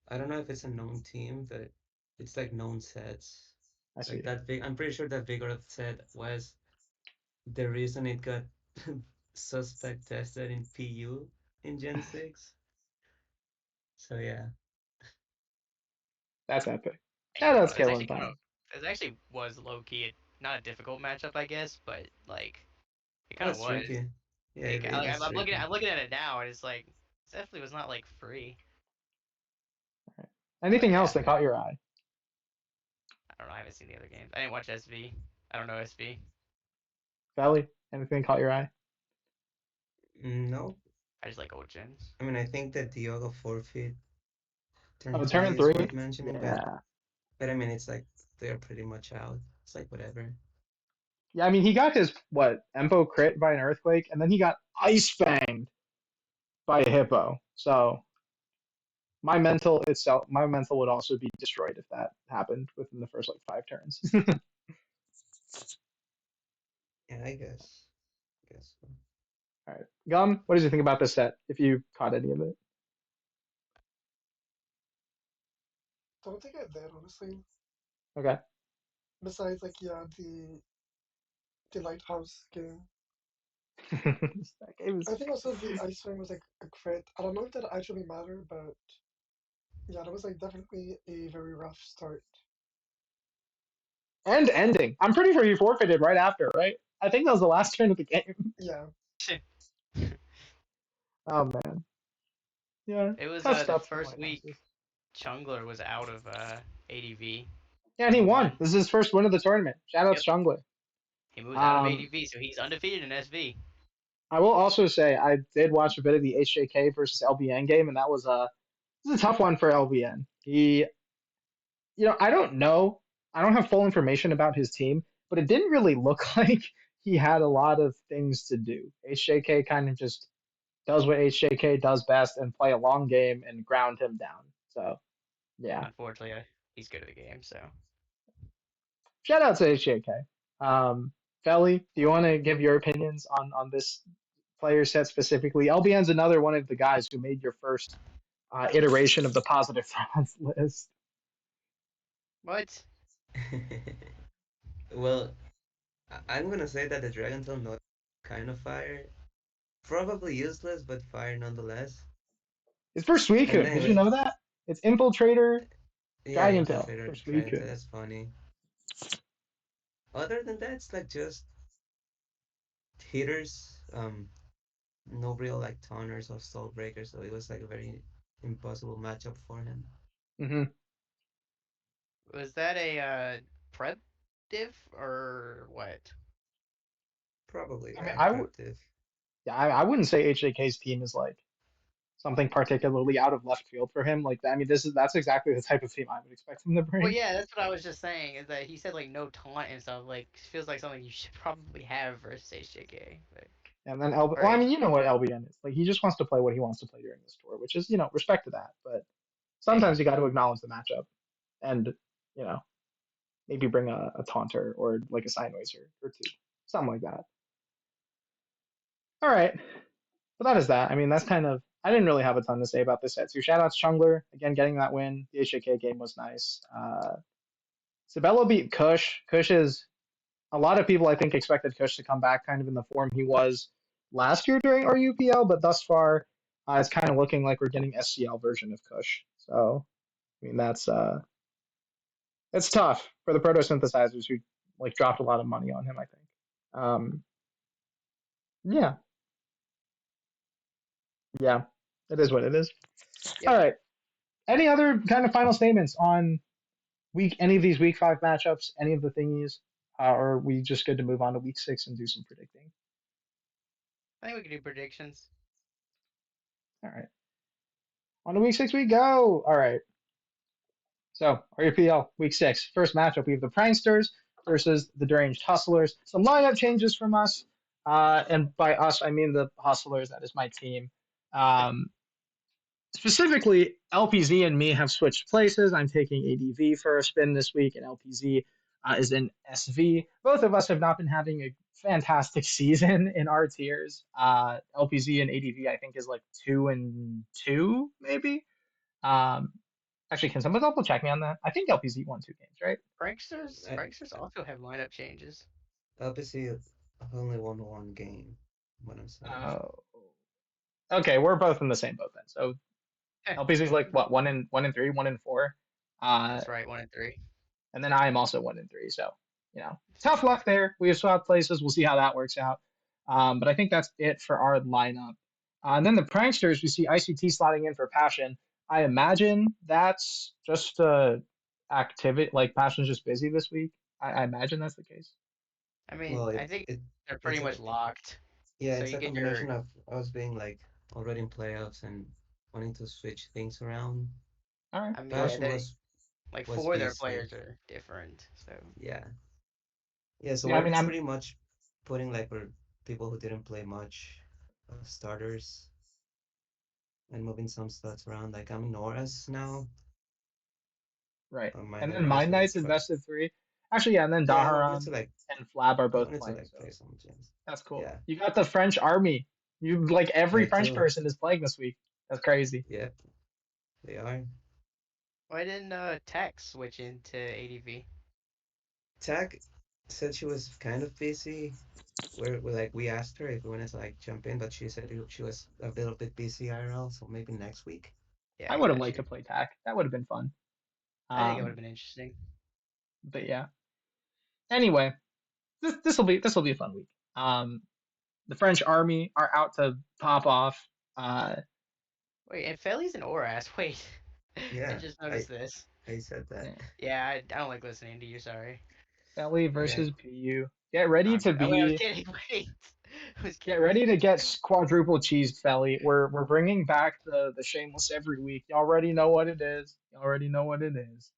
I don't know if it's a known team, but it's like known sets. I Like see. that big I'm pretty sure that Vigoroth set was the reason it got suspect tested in PU in Gen 6. So yeah. That's epic. Hey, Shout bro, outs this kill on actually kind of time. this actually was low key not a difficult matchup, I guess, but like it Oh, kind of it's was. tricky. Yeah, Like, it is tricky. I'm looking at it now, and it's like it definitely was not like free. Right. But Anything else yeah, that caught your eye? I don't know. I haven't seen the other games. I didn't watch SV. I don't know SV. Valley? Anything caught your eye? No, I just like old gens. I mean I think that Diogo forfeit turn Oh, three tournament is three. worth mentioning, Yeah. but I mean it's like they're pretty much out. It's like whatever. Yeah, I mean, he got his what Empo crit by an earthquake, and then he got ice banged by a hippo. So my mental would also be destroyed if that happened within the first like 5 turns. Yeah, I guess. I guess so. All right, Gum. What did you think about this set? If you caught any of it? Don't think I did, honestly. Okay. Besides, like, yeah, the lighthouse game. That game I is think also the ice ring was like a crit. I don't know if that actually mattered, but yeah, that was like definitely a very rough start. and ending. I'm pretty sure he forfeited right after, right? I think that was the last turn of the game. Yeah, Oh man, yeah, It was tough the stuff from first week lighthouses. Chungler was out of ADV. Yeah, and He he won. won. This is his first win of the tournament. Shout out Yep. Strungler. He moved out of Um, ADV, so he's undefeated in SV. I will also say I did watch a bit of the HJK versus LBN game, and this is a tough one for LBN. I don't know. I don't have full information about his team, but it didn't really look like he had a lot of things to do. HJK kind of just does what HJK does best and play a long game and ground him down. So yeah, Unfortunately, he's good at the game, so. shout out to HJK. Felly, do you want to give your opinions on this player set specifically? LBN's another one of the guys who made your first iteration of the positive frauds list. What? Well, I'm gonna say that the Dragon Tail not kind of fire. Probably useless, but fire nonetheless. It's for And Suicune. Did you then, know that? It's Infiltrator yeah, Dragon Tail for Infiltrator Dragon Tail, Suicune. that's funny. Other than that, it's like just hitters, no real like taunters or stall breakers, so it was like a very impossible matchup for him. Hmm. Was that a prep diff or what? Probably, I mean, yeah, prep diff. yeah, I wouldn't say HJK's team is like something particularly out of left field for him. Like, I mean, that's exactly the type of team I would expect him to Well, bring. yeah, that's what I was just saying. Is that he said like no taunt and stuff. Like feels like something you should probably have versus HJK. But, And then or well, I H. mean, you know what LBN is. Like, he just wants to play what he wants to play during this tour, which is, respect to that. But Hey, sometimes you got to acknowledge the matchup and, you know, maybe bring a taunter or like a Sighnwaiser or two, something like that. All right. But that is that. I mean, that's kind of. I didn't really have a ton to say about this set. So shout out to Chungler again getting that win. The HJK game was nice. Sabello beat Kush. Kush is a lot of people I think expected Kush to come back kind of in the form he was last year during RUPL, but thus far it's kind of looking like we're getting SCL version of Kush. So I mean that's it's tough for the proto synthesizers who like dropped a lot of money on him. I think. Um, yeah, yeah, it is what it is. All yep. right. Any other kind of final statements on any of these week 5 matchups, any of the thingies, or are we just good to move on to week 6 and do some predicting? I think we can do predictions. All right, on to week 6 we go. All right, so RUPL week 6 first matchup we have the Pranksters versus the Deranged Hustlers. Some lineup changes from us, and by us I mean the Hustlers. That is my team. Um, Specifically, LPZ and me have switched places. I'm taking ADV for a spin this week, and LPZ is in SV. Both of us have not been having a fantastic season in our tiers. LPZ and ADV, I think, is like 2-2, maybe. Um, Actually, can someone double check me on that? I think LPZ won 2 games, right? I, Pranksters also have lineup changes. obviously, I've only won one game when I'm searched. Uh, okay, we're both in the same boat then. So Heh, LPZ is like what 1-3, 1-4. that's right, 1-3. And then I am also 1-3. So, tough luck there. We have swapped places. We'll see how that works out. But I think that's it for our lineup. And then the pranksters, we see ICT slotting in for Passion. I imagine that's just activity. Like Passion's just busy this week. I imagine that's the case. I mean, Well, I think they're it's pretty much locked. yeah, So it's you a get your. combination of us being like already in playoffs and wanting to switch things around. All right, I mean, sure. yeah, Passion they like was 4 of their busy. players are different. So Yeah, yeah. So Yeah, I we're mean, I'm pretty much putting like our people who didn't play much starters and moving some slots around. Like I'm in Nora's now. right. My And then Nora's Mind will Knights is try. best of three. Actually, yeah, and then Yeah, I wanted Daharan to like and Flab are I both wanted to playing. like So play some gems. that's cool. Yeah, You got the French army. You like every I French do. person is playing this week. That's crazy. Yeah, they are. why didn't Tex switch into ADV? Tag said she was kind of busy. We asked her if we wanted to like jump in, but she said she was a little bit busy IRL, so maybe next week. Yeah, I I would have got liked you. to play TAC. That would have been fun. I think it would have Um, been interesting. but yeah. Anyway, this will be a fun week. The French army are out to pop off. Uh, Wait, and Feli's an Oras. Wait, I Yeah, just noticed this. I said that. yeah. Yeah, I don't like listening to you. Sorry. Feli Yeah, versus PU. Get ready to I was be. kidding. Wait, I was Get kidding. ready to get quadruple cheesed, Feli. We're bringing back the shameless every week. You already know what it is. You already know what it is.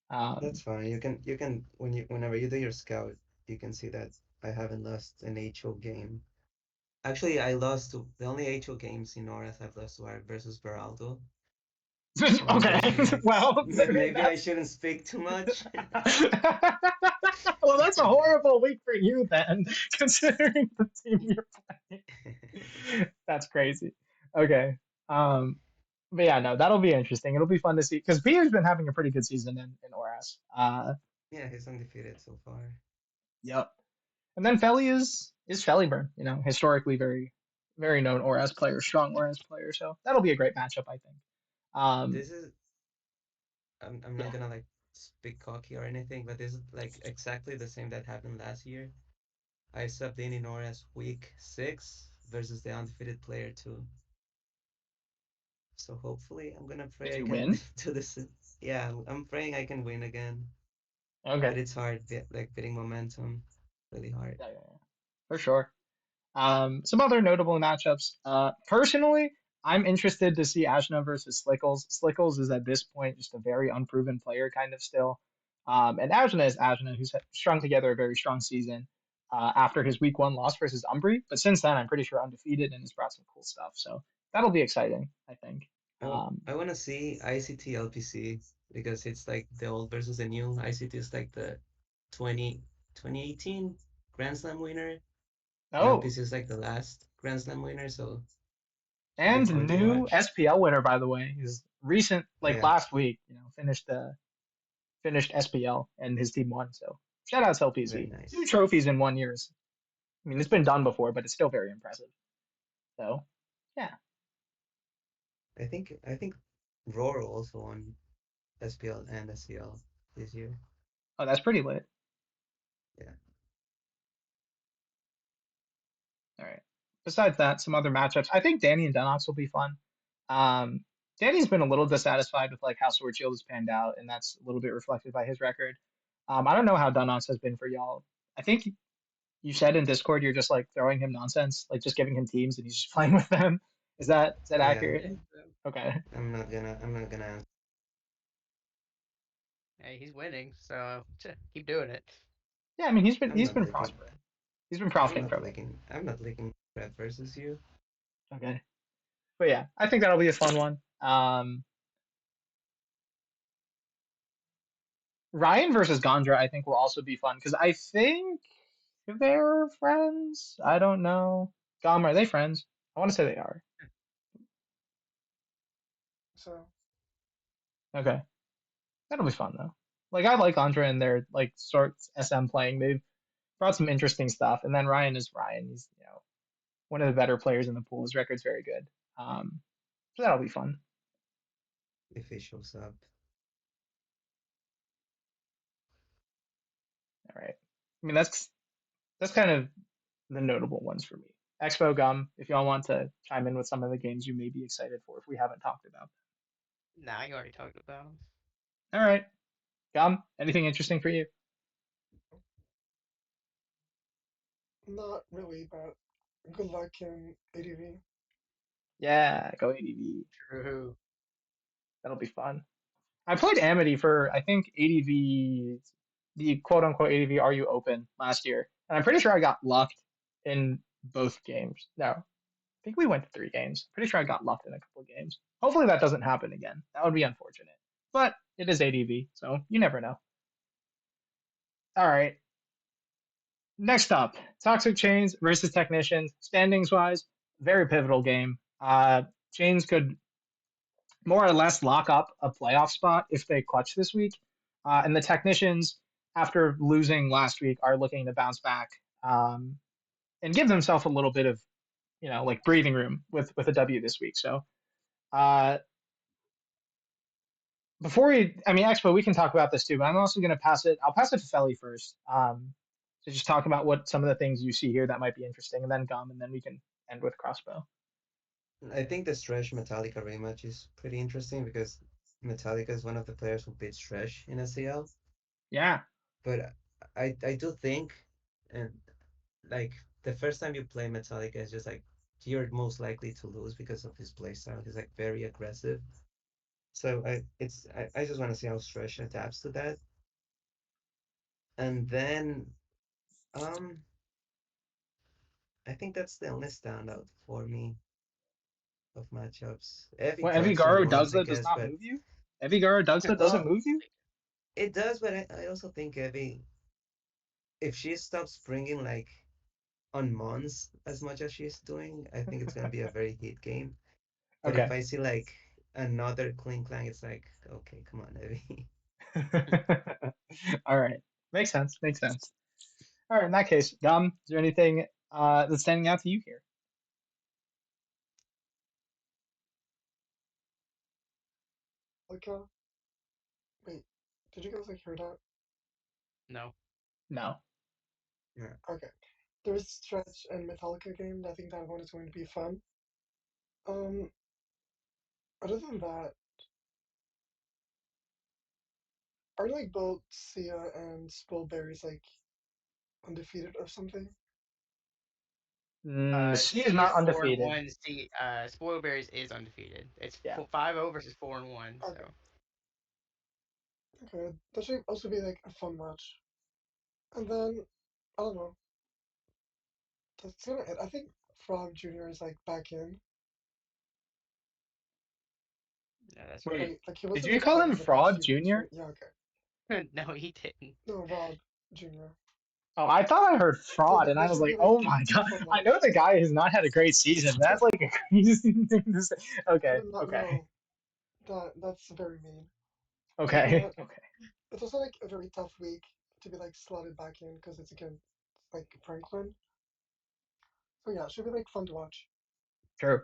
that's Um, fine. You can whenever you do your scout, you can see that I haven't lost an HO game. Actually, I lost to the only HO games in North I've lost to are versus Beraldo. So okay. Well, maybe I that's shouldn't speak too much. well, that's a horrible week for you then, considering the team you're playing. That's crazy. Okay. But yeah, no, that'll be interesting. It'll be fun to see because Pierre's been having a pretty good season in Oras. Yeah, he's undefeated so far. Yep. And then Feli is Feliburn, historically very known Oras player, strong Oras player. So that'll be a great matchup, I think. Um, This is I'm not yeah. gonna like speak cocky or anything, but this is like exactly the same that happened last year. I subbed in Inora's week 6 versus the undefeated player 2. So hopefully I'm gonna pray Did I you can win? do this. Yeah, I'm praying I can win again. Okay. But it's hard, like beating momentum, really hard. Yeah, for sure. Some other notable matchups. Personally, I'm interested to see Ashna versus Slickles. Slickles is at this point just a very unproven player, kind of still. And Ashna is Ashna, who's strung together a very strong season after his week 1 loss versus Umbri. But since then, I'm pretty sure undefeated and has brought some cool stuff. So that'll be exciting, I think. I want to see ICT LPC because it's like the old versus the new. ICT is like the 2018 Grand Slam winner, and Oh, LPC is like the last Grand Slam winner, so should be fun and to new watch. SPL winner, by the way, is recent, Oh like yeah, last week. Finished SPL and his team won. So shout out to very LPZ. Two nice. trophies in 1 year. I mean, it's been done before, but it's still very impressive. So yeah. I think Roar also won SPL and SCL this year. Oh, that's pretty lit. Yeah. All right. Besides that, some other matchups. I think Danny and Dunox will be fun. Um, Danny's been a little dissatisfied with like how Sword Shield has panned out, and that's a little bit reflected by his record. I don't know how Dunox has been for y'all. I think you said in Discord you're just like throwing him nonsense, like just giving him teams and he's just playing with them. Is that Yeah. accurate? Yeah, Okay. I'm not gonna hey, he's winning, so keep doing it. Yeah, I mean I'm he's not been licking. prospering. He's been profiting from it. I'm not licking Red versus you. Okay. But yeah, I think that'll be a fun one. Ryan versus Gondra, I think will also be fun because I think they're friends. I don't know. Gom, are they friends? I want to say they are. So Okay, that'll be fun though. Like I like Gondra and their like sorts SM playing. They've brought some interesting stuff. And then Ryan is Ryan. He's one of the better players in the pool. His record's very good. So that'll be fun. If he shows up. All right. I mean that's kind of the notable ones for me. Expo Gum, if y'all want to chime in with some of the games you may be excited for if we haven't talked about. Nah, you already talked about them. All right. Gum, anything interesting for you? not really, but good luck in ADV. Yeah, go ADV. True. That'll be fun. I played Amity for I think ADV, the quote unquote ADV Are You Open last year, and I'm pretty sure I got lucked in both games. No, I think we went to 3 games. Pretty sure I got lucked in a couple of games. Hopefully that doesn't happen again. That would be unfortunate, but it is ADV, so you never know. All right. Next up, Toxic Chains versus Technicians. Standings wise, very pivotal game. Chains could more or less lock up a playoff spot if they clutch this week. And the Technicians, after losing last week, are looking to bounce back and give themselves a little bit of, like breathing room with a W this week. So uh, Expo, we can talk about this too, but I'm also going to pass it. I'll pass it to Felly first. To just talk about what some of the things you see here that might be interesting, and then Gum, and then we can end with Crossbow. I think the Stretch Metallica rematch is pretty interesting because Metallica is one of the players who beat Stretch in SEL. Yeah. But I do think, and like the first time you play Metallica is just like you're most likely to lose because of his playstyle. He's like very aggressive. So I just want to see how Stretch adapts to that. And then um I think that's the only standout for me of matchups. Evie Well, Clarkson Evigaro once, I Douglas does guess, not but move you? Evigaro Douglas doesn't well, move you? it does, but I also think Evie, if she stops springing like on Mons as much as she's doing, I think it's gonna be a very heat game. But if Okay. I see like another Cling Clang, it's like, okay, come on, Evie. All right. Makes sense. Makes sense. All right. In that case, Gum, is there anything that's standing out to you here? Like, wait, did you guys like hear that? No. No. Yeah. Okay. There's Stretch and Metallica game. I think that one is going to be fun. Um, other than that, are like both Sia and Spillberries like undefeated or something? C is C is not four and undefeated. one. C Spoilberries is undefeated. It's Yeah. 5-0 versus 4-1. Okay. So Okay, that should also be like a fun match. And then I don't know. That's kind of it. I think Frog Jr. is like back in. yeah, that's right. Wait, Like he did wasn't you like call playing him in the past Fraud few weeks, Jr.? right? Yeah, okay. No, he didn't. No, Rob Jr. Oh, I thought I heard So fraud, yeah, and I that was should like, be "Oh like my a god!" fun I know match. the guy has not had a great season. That's like a crazy thing to say. Okay, But okay, no, that's very mean. okay, But okay. it's also like a very tough week to be like slotted back in because it's against like Franklin. So yeah, it should be like fun to watch. True,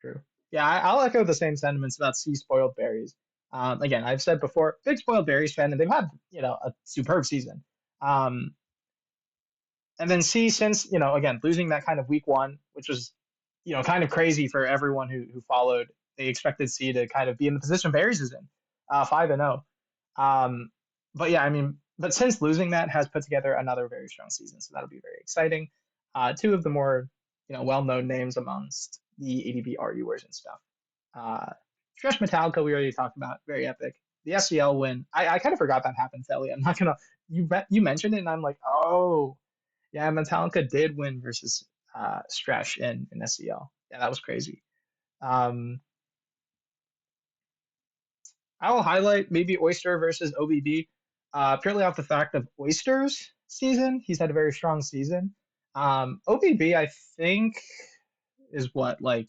true. Yeah, I'll echo the same sentiments about Sea Spoiled Berries. Again, I've said before, big Spoiled Berries fan, and they've had a superb season. Um, and then C, since again losing that kind of week one, which was kind of crazy for everyone who followed. They expected C to kind of be in the position Berries is in, 5-0. But yeah, I mean, but since losing that, has put together another very strong season, so that'll be very exciting. Two of the more well-known names amongst the ADB RUers and stuff. Uh, Stretch Metallica we already talked about, very epic. the SEL win. I kind of forgot that happened, Felly. I'm not gonna. You mentioned it, and I'm like, oh, yeah, Metallica did win versus Stresh in SEL. Yeah, that was crazy. Um, I will highlight maybe Oyster versus OBB, purely off the fact of Oyster's season. He's had a very strong season. OBB, I think, is what, like,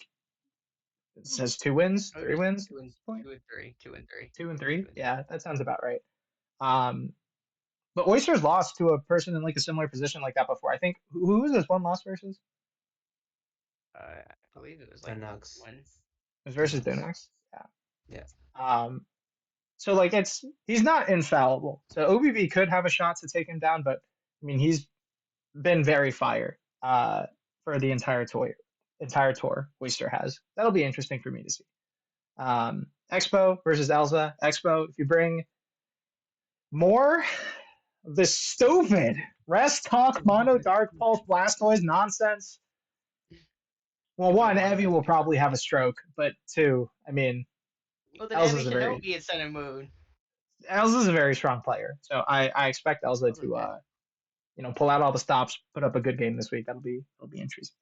it says 2 wins, Oh, 3 wins at two and this point? two and three, 2 and 3, 2 and 3? 2 and 3. Yeah, that sounds about right. Um, but Oyster's lost to a person in like a similar position like that before. I think who was this one loss versus? I believe it was like Tanax. one. It was versus Tanax. Donax. Yeah. Yeah. So like he's not infallible. So OBB could have a shot to take him down, but I mean he's been very fire for the entire tour Oyster has. That'll be interesting for me to see. Expo versus Elza. Expo, if you bring more of this stupid rest talk mono dark pulse blastoise nonsense. Well, People don't one, want Evie to will see probably have a something. stroke, but two, I mean, Well, then Evie Elza's a can help very me at Sun and Moon. Elza's a very strong player, so I expect Elza to Okay. pull out all the stops, put up a good game this week. That'll be interesting.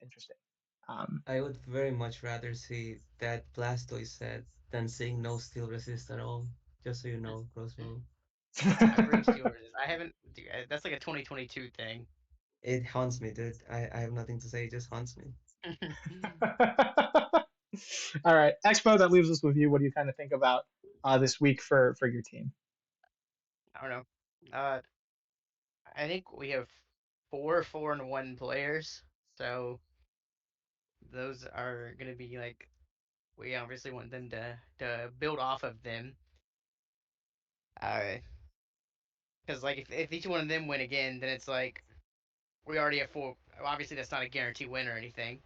Um, I would very much rather see that Blastoise set than seeing no steel resist at all. Just so you know, Crossbow. I bring Steel Resist. I haven't. Dude, that's like a 2022 thing. It haunts me, dude. I have nothing to say, it just haunts me. all right, Expo. That leaves us with you. What do you kind of think about this week for your team? I don't know. I think we have 4-4-1 players, so those are gonna be like we obviously want them to build off of them. Uh, because like if each one of them win again, then it's like we already have four. Obviously, that's not a guarantee win or anything,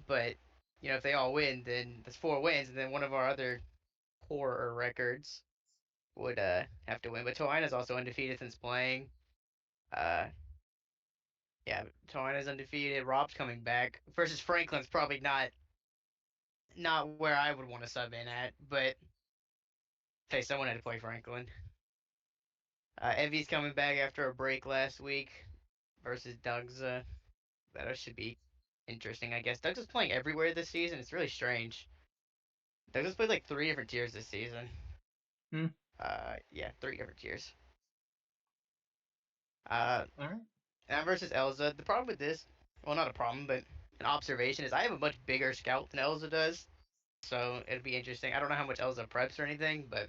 but if they all win, then that's 4 wins, and then one of our other poorer records would have to win. But Toina's also undefeated since playing. Uh, yeah, Toina's undefeated. Rob's coming back versus Franklin's probably not where I would want to sub in at, but hey, someone had to play Franklin. Evie's coming back after a break last week versus Doug's. That should be interesting, I guess. Doug's is playing everywhere this season. It's really strange. Doug's has played like 3 different tiers this season. Hmm. Yeah, 3 different tiers. Uh, All right. and versus Elza. The problem with this, well, not a problem, but an observation is I have a much bigger scout than Elza does. So it'd be interesting. I don't know how much Elza preps or anything, but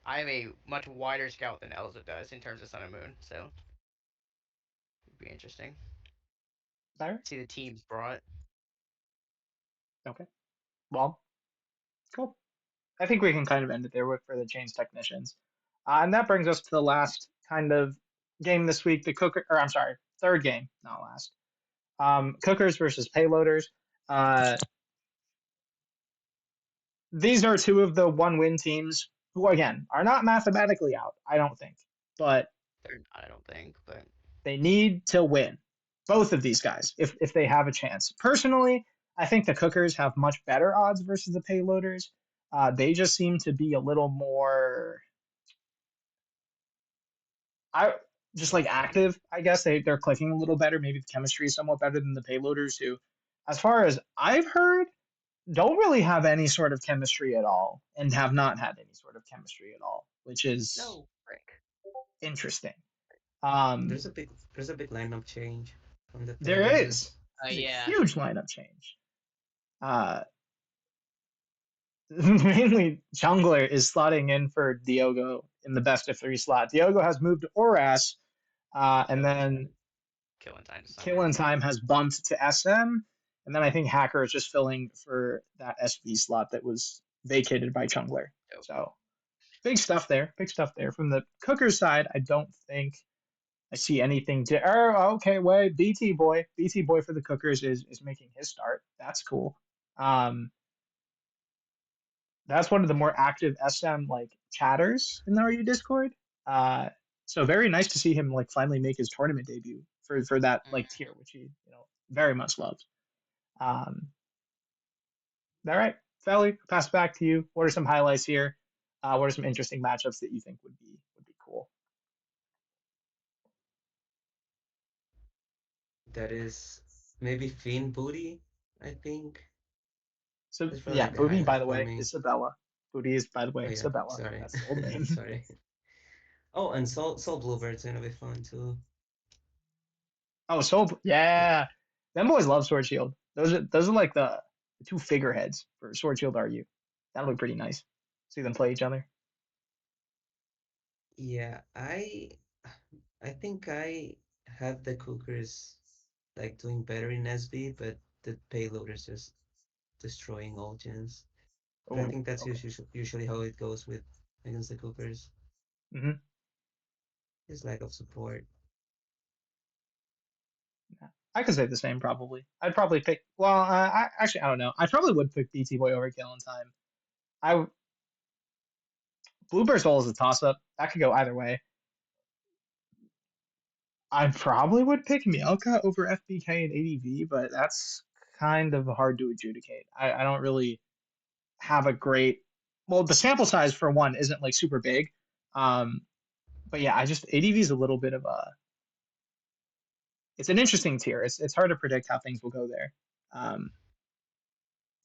I have a much wider scout than Elza does in terms of Sun and Moon. So it'd be interesting. All right. See the teams brought. Okay. Well, cool. I think we can kind of end it there for the change technicians. And that brings us to the last kind of game this week, the cooker, or I'm sorry, third game, not last. Cookers versus payloaders. Uh, these are two of the one-win teams who, again, are not mathematically out, I don't think, but They're not, I don't think, but they need to win. Both of these guys, if they have a chance. Personally, I think the Cookers have much better odds versus the payloaders. They just seem to be a little more I just like active. I guess they're clicking a little better. Maybe the chemistry is somewhat better than the payloaders who, as far as I've heard, don't really have any sort of chemistry at all and have not had any sort of chemistry at all, which is no, frick. interesting. Um, There's a big lineup change from the there is payloaders. there's a Yeah. huge lineup change. Uh, mainly Jungler is slotting in for Diogo in the best of 3 slot. Diogo has moved to Oras, and then Killing time to summer. Killing Time has bumped to SM, and then I think Hacker is just filling for that SV slot that was vacated by Chungler. Dope. So big stuff there. Big stuff there. From the Cooker side, I don't think I see anything to. Okay, wait. BT boy for the Cookers is making his start. That's cool. That's one of the more active SM like chatters in the RU Discord. Uh, so very nice to see him like finally make his tournament debut for that like tier, which he very much loves. All right, Felly, pass it back to you. What are some highlights here? What are some interesting matchups that you think would be cool? That is maybe Fiend Booty, I think. So That's probably yeah, like a Booty, by highlight the for way, me. is Sabella. Booty is, by the Oh way, yeah, Sabella. sorry. That's the old name. Sorry. Oh, and Soul Bluebird's gonna be fun too. Oh, yeah, them boys love Sword Shield. Those are like the two figureheads for Sword Shield RU. That'll be pretty nice. See them play each other. Yeah, I think I have the Cookers like doing better in SB, but the payload is just destroying all gens. But I Oh, think that's okay. usually how it goes with against the Cookers. hmm Is lack of support. Yeah. I could say the same probably. I'd probably pick. Well, I don't know. I probably would pick BT Boy over Kill in Time. I Bluebird's Soul is a toss up. That could go either way. I probably would pick Mielka over FBK and ADV, but that's kind of hard to adjudicate. I don't really have a great. Well, the sample size for one isn't like super big. Um, but yeah, I just ADV is a little bit of a. It's an interesting tier. It's hard to predict how things will go there. Um,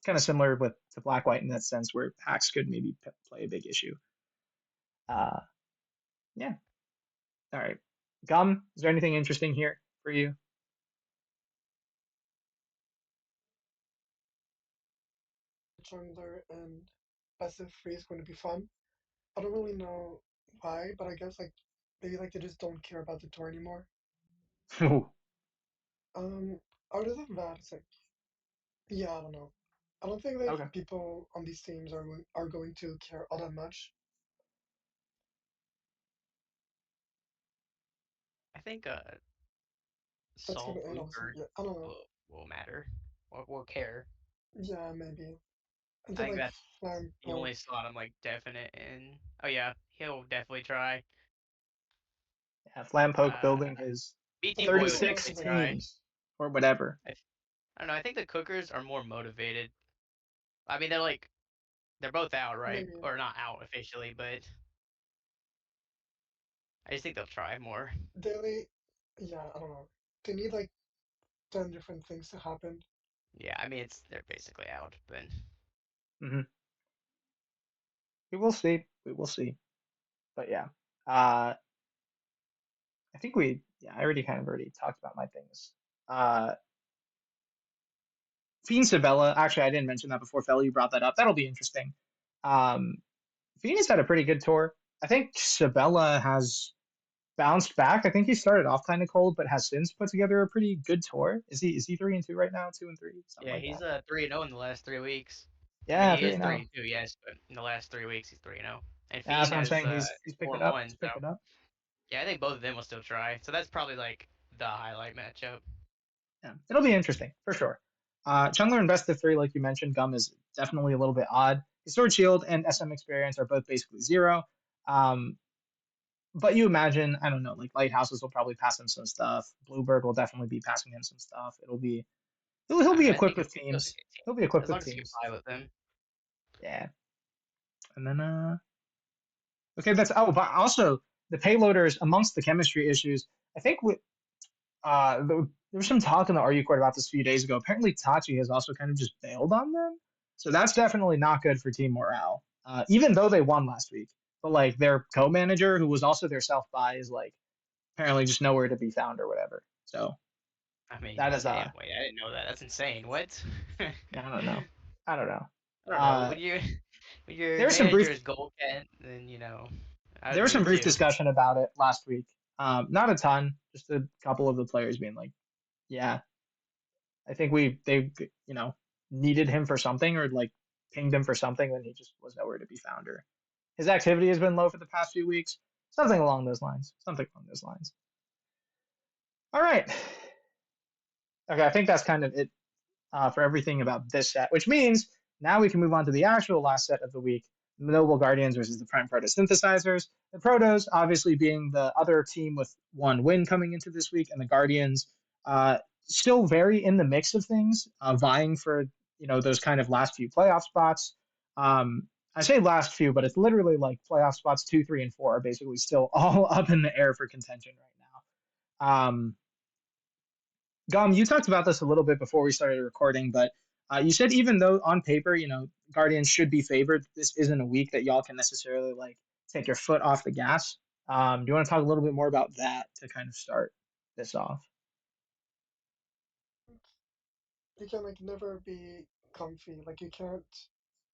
Kind of similar with to Black White in that sense, where hacks could maybe play a big issue. Uh, yeah. All right. Gum, is there anything interesting here for you? Jungler and passive free is going to be fun. I don't really know why, but I guess like maybe like they just don't care about the tour anymore. Ooh, Um, Other than that, it's like yeah, I don't know. I don't think like okay. people on these teams are going to care all that much. I think That's Saul gonna end also. Bluebird Yeah, I don't know. will matter or will care. Yeah, maybe. And I then think like that's Flam the only slot I'm like definite in. Oh yeah, he'll definitely try. Yeah, Flampoke Uh, building his BT like Boy will everyone else 36 is definitely like try. teams or whatever. I don't know. I think the Cookers are more motivated. I mean, they're both out, right? maybe Or not out officially, but I just think they'll try more. they yeah, I don't know. They need like 10 different things to happen. Yeah, I mean they're basically out, but hmm We will see. We will see. But yeah, uh, I think yeah, I already talked about my things. Uh, Fiend Sabella, actually, I didn't mention that before. Fella, you brought that up. That'll be interesting. Um, Fiend has had a pretty good tour. I think Sabella has bounced back. I think he started off kind of cold, but has since put together a pretty good tour. Is he 3-2 right now? 2-3, something yeah, like he's that. 3-0 in the last 3 weeks. I mean, Yeah, he three is and zero. 3-2, yes, but in the last 3 weeks he's 3-0. And Yeah, that's Fiend what I'm has saying. He's picked four it and up. one. He's So picked it up. yeah, I think both of them will still try. So that's probably like the highlight matchup. Yeah, it'll be interesting for sure. Chungler and Best of Three, like you mentioned, Gum is definitely a little bit odd. His Sword Shield and SM experience are both basically zero. Um, but you imagine, I don't know, like Lighthouses will probably pass him some stuff. Bluebird will definitely be passing him some stuff. He'll be I equipped think with he'll be teams. a team He'll be equipped as long with as he can teams. pilot them. Yeah, and then okay, that's but also the payloaders amongst the chemistry issues. I think there was some talk in the RU court about this a few days ago. Apparently, Tachi has also kind of just bailed on them, so that's definitely not good for team morale. Even though they won last week, but like their co-manager, who was also their self buy, is like apparently just nowhere to be found or whatever. So I mean, that is damn, wait, I didn't know that. That's insane. What? I don't know. I don't know. I don't know. Uh, When your there was some manager brief is gold Kent, then there I'd was some leave brief too. discussion about it last week. Not a ton, just a couple of the players being like, yeah, I think they needed him for something or like pinged him for something, and he just was nowhere to be found. Or his activity has been low for the past few weeks. Something along those lines. Something along those lines. All right. Okay, I think that's kind of it for everything about this set, which means now we can move on to the actual last set of the week. The Noble Guardians versus the Prime Proto Synthesizers. The Protos obviously being the other team with one win coming into this week, and the Guardians still very in the mix of things, vying for those kind of last few playoff spots. I say last few, but it's literally like playoff spots 2, 3, and 4 are basically still all up in the air for contention right now. Gum, you talked about this a little bit before we started recording, but you said even though on paper, Guardians should be favored, this isn't a week that y'all can necessarily like take your foot off the gas. Do you want to talk a little bit more about that to kind of start this off? You can like never be comfy. Like you can't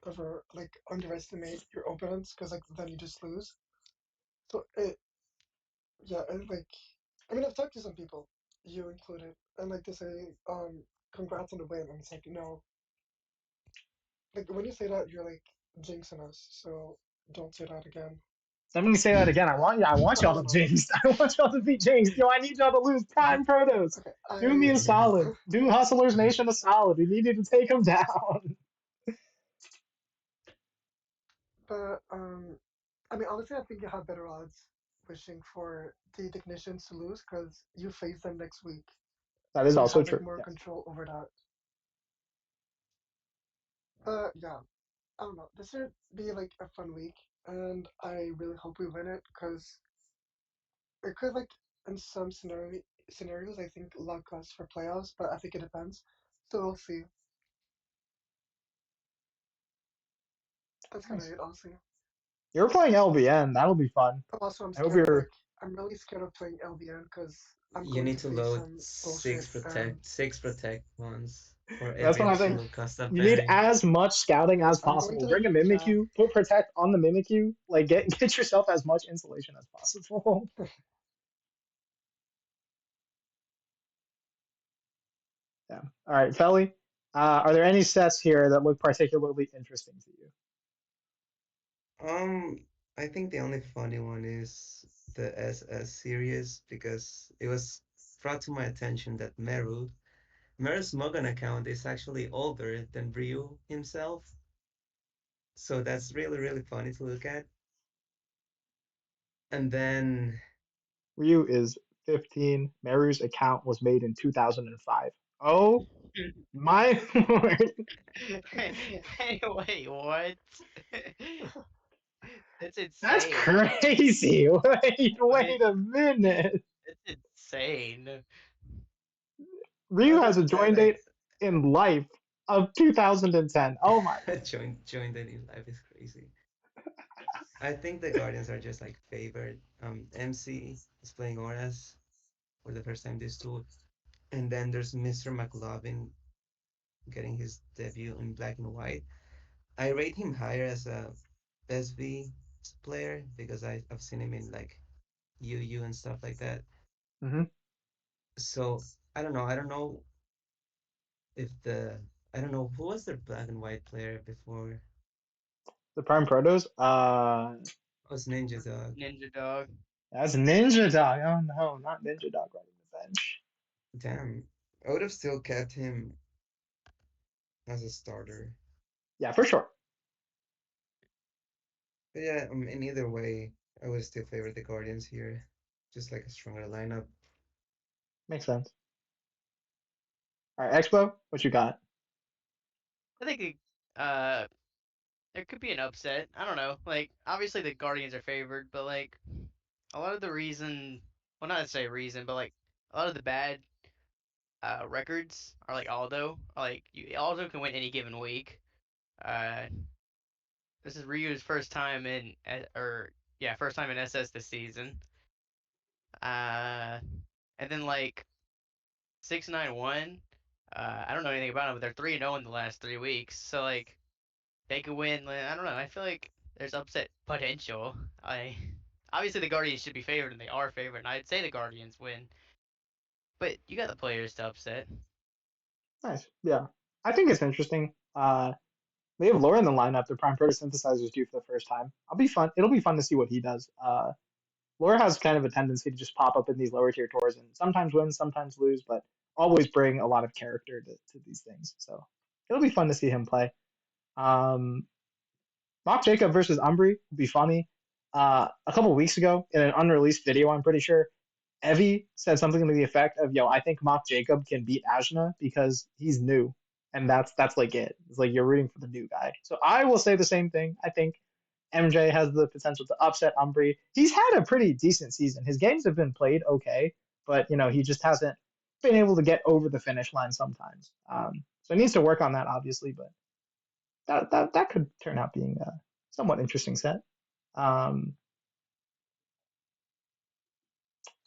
ever like underestimate your opponents because like then you just lose. So yeah, and like I mean I've talked to some people, you included, and like they say congrats on the win, and it's like no, like when you say that you're like jinxing us. So don't say that again. So I'm going to say that again. I want I y'all don't to know. jinx. I want y'all to be jinxed. Yo, I need y'all to lose prime protos. Okay, Do me I a solid. Do Hustlers Nation a solid. We need you to take them down. but I mean honestly I think you have better odds wishing for the technicians to lose because you face them next week. That is So you also have like true. more Yes. control over that. Yeah, I don't know. This should be like a fun week, and I really hope we win it because it could like in some scenarios I think luck us for playoffs, but I think it depends. So we'll see. That's kind of Nice. it, honestly. You're playing LBN. That'll be fun. Also, I'm I hope scared. you're. Like I'm really scared of playing LVN because I'm You going need to to face load some bullshit and six protect ones for That's what every I'm saying. single custom You need pairing. as much scouting as I'm going possible. to like Bring a Jack. Mimikyu, put Protect on the Mimikyu. Like, get yourself as much insulation as possible. Yeah. All right, Felly. Are there any sets here that look particularly interesting to you? Um, I think the only funny one is the SS series because it was brought to my attention that Meru's Mogan account is actually older than Ryu himself. So that's really, really funny to look at. And then, Ryu is 15. Meru's account was made in 2005. Oh my lord. Wait, what? That's That's insane. crazy. What? Wait a minute. That's insane. Ryu other has a than that, join date in life of 2010. Oh my I lord. joined the new life is crazy. I think the Guardians are just like favored. MC is playing Auras for the first time this tour, and then there's Mr. McLovin getting his debut in black and white. I rate him higher as a SV player because I've seen him in like UU and stuff like that. Hmm. So I don't know. If the I don't know who was their black and white player before. The Prime Protos? It was Ninja Dog. Ninja Dog. That's Ninja Dog. Oh no, not Ninja Dog riding the bench. Damn, I would have still kept him as a starter. Yeah, for sure. But yeah, in either way, I would still favor the Guardians here. Just like a stronger lineup. Makes sense. All right, Expo, what you got? I think there could be an upset. I don't know. Like obviously the Guardians are favored, but like a lot of the reason, well not to say reason, but like a lot of the bad records are like Aldo. Aldo can win any given week. Uh, this is Ryu's first time in or yeah first time in SS this season. Uh, and then like 691. I don't know anything about them, but they're 3-0 in the last 3 weeks. So like they could win. Like, I don't know. I feel like there's upset potential. I obviously the Guardians should be favored, and they are favored. And I'd say the Guardians win, but you got the players to upset. Nice. Yeah. I think it's interesting. They have Laura in the lineup. The Prime Proto synthesizers due for the first time. I'll be fun. It'll be fun to see what he does. Laura has kind of a tendency to just pop up in these lower tier tours and sometimes win, sometimes lose, but always bring a lot of character to these things. So it'll be fun to see him play. Um, Mock Jacob versus Umbri will be funny. A couple weeks ago, in an unreleased video, I'm pretty sure, Evie said something to the effect of, "Yo, I think Mock Jacob can beat Ajna because he's new." and that's like it. It's like you're rooting for the new guy. So I will say the same thing. I think MJ has the potential to upset Umbry. He's had a pretty decent season. His games have been played okay, but he just hasn't been able to get over the finish line sometimes. So he needs to work on that, obviously, but that could turn out being a somewhat interesting set. Um,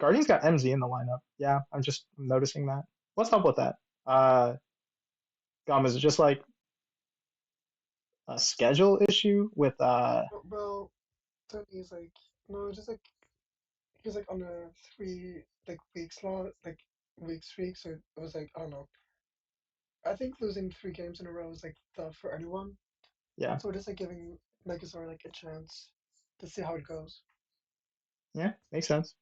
Guardians got MZ in the lineup. Yeah, I'm just noticing that. What's up with that? Is it just like a schedule issue with Well, Tony is like no, just like he's like on a 3 week slot, like week streak. So it was like I don't know. I think losing 3 games in a row is like tough for anyone. yeah. So we're just like giving Megazord like a chance to see how it goes. Yeah, makes sense.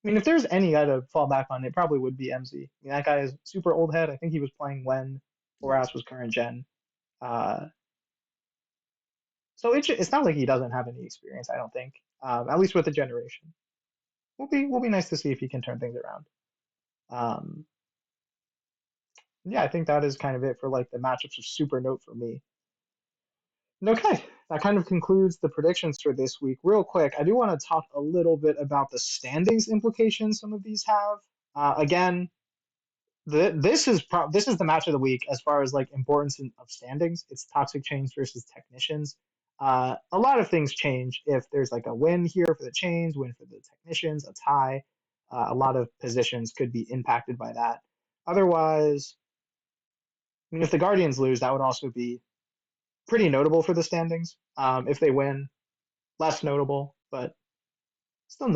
I mean, if there's any guy to fall back on, it probably would be MZ. I mean, that guy is super old head. I think he was playing when Yeah. Horace was current gen. Uh, so it's not like he doesn't have any experience. I don't think, at least with the generation. Will be nice to see if he can turn things around. Um, yeah, I think that is kind of it for like the matchups of super note for me. Okay, that kind of concludes the predictions for this week. Real quick, I do want to talk a little bit about the standings implications some of these have. Again, this is the match of the week as far as like importance of standings. It's Toxic Chains versus Technicians. A lot of things change if there's like a win here for the Chains, win for the Technicians, a tie. A lot of positions could be impacted by that. Otherwise, I mean, if the Guardians lose, that would also be pretty notable for the standings. If they win, less notable, but still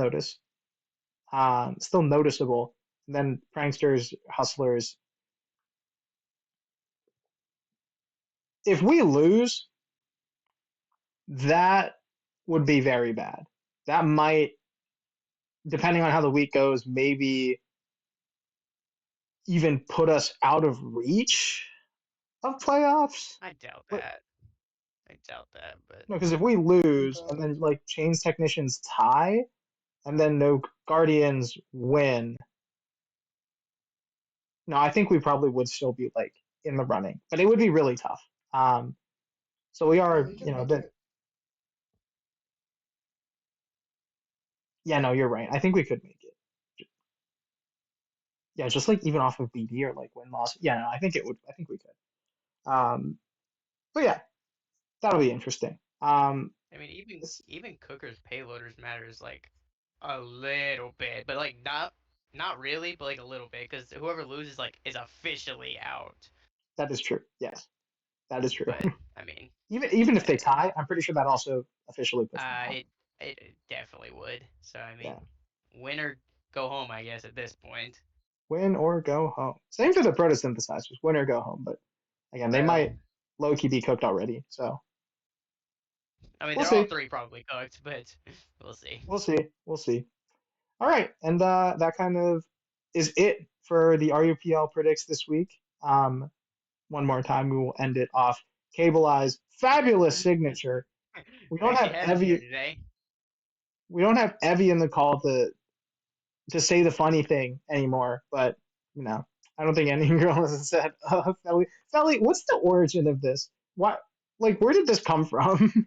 still noticeable. And then Pranksters, Hustlers. If we lose, that would be very bad. That might, depending on how the week goes, maybe even put us out of reach of playoffs. I doubt But that. I doubt that, but no, because if we lose But and then like Chains Technicians tie and then no Guardians win, no, I think we probably would still be like in the running, but it would be really tough. So we no, are, you can a make bit. it. Yeah, no, you're right. I think we could make it. Yeah, just like even off of BD or like win loss. Yeah, no, I think it would. I think we could. But yeah, that'll be interesting. I mean, This, even Cooker's payloaders matters like a little bit, but like not really, but like a little bit, because whoever loses like is officially out. that is true. Yes, that is true. But I mean, Even if they eh, tie, I'm pretty sure that also officially puts them out. it it definitely would. So I Yeah, mean, win or go home, I guess at this point. win or go home. Same for the protosynthesizers, win or go home. But again, they Well, might low key be cooked already. So I mean we'll they're all see. three probably cooked, but we'll see. We'll see. We'll see. All right, and that kind of is it for the RUPL predicts this week. One more time, we will end it off. Cable Eyes, fabulous signature. We We don't actually have had him here Evie. today. We don't have Evie in the call to say the funny thing anymore. But I don't think any girl has said, Felly, Felly, what's the origin of this? What, like, where did this come from?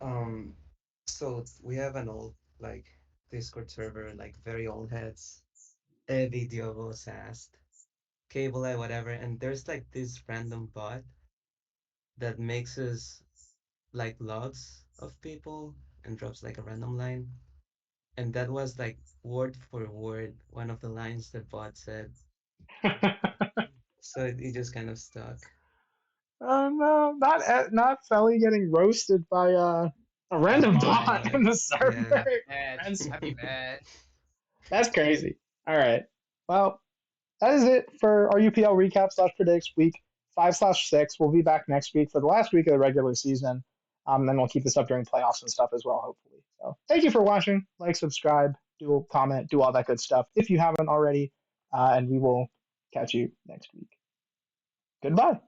Um, so we have an old like Discord server, like very old heads, Eddie Diogo Sast, Cable Eye, whatever, and there's like this random bot that mixes like logs of people and drops like a random line. And that was like word for word one of the lines the bot said. So it just kind of stuck. Oh no, not Felly getting roasted by a By a random random bot bot. in the server. Yeah. Mad. That's I'd be mad. that's crazy. All right. Well, that is it for our UPL recap slash predicts week 5/6. We'll be back next week for the last week of the regular season. Then we'll keep this up during playoffs and stuff as well, hopefully. So thank you for watching. Like, subscribe, do a comment, do all that good stuff if you haven't already. And we will catch you next week. Goodbye.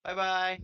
Bye bye.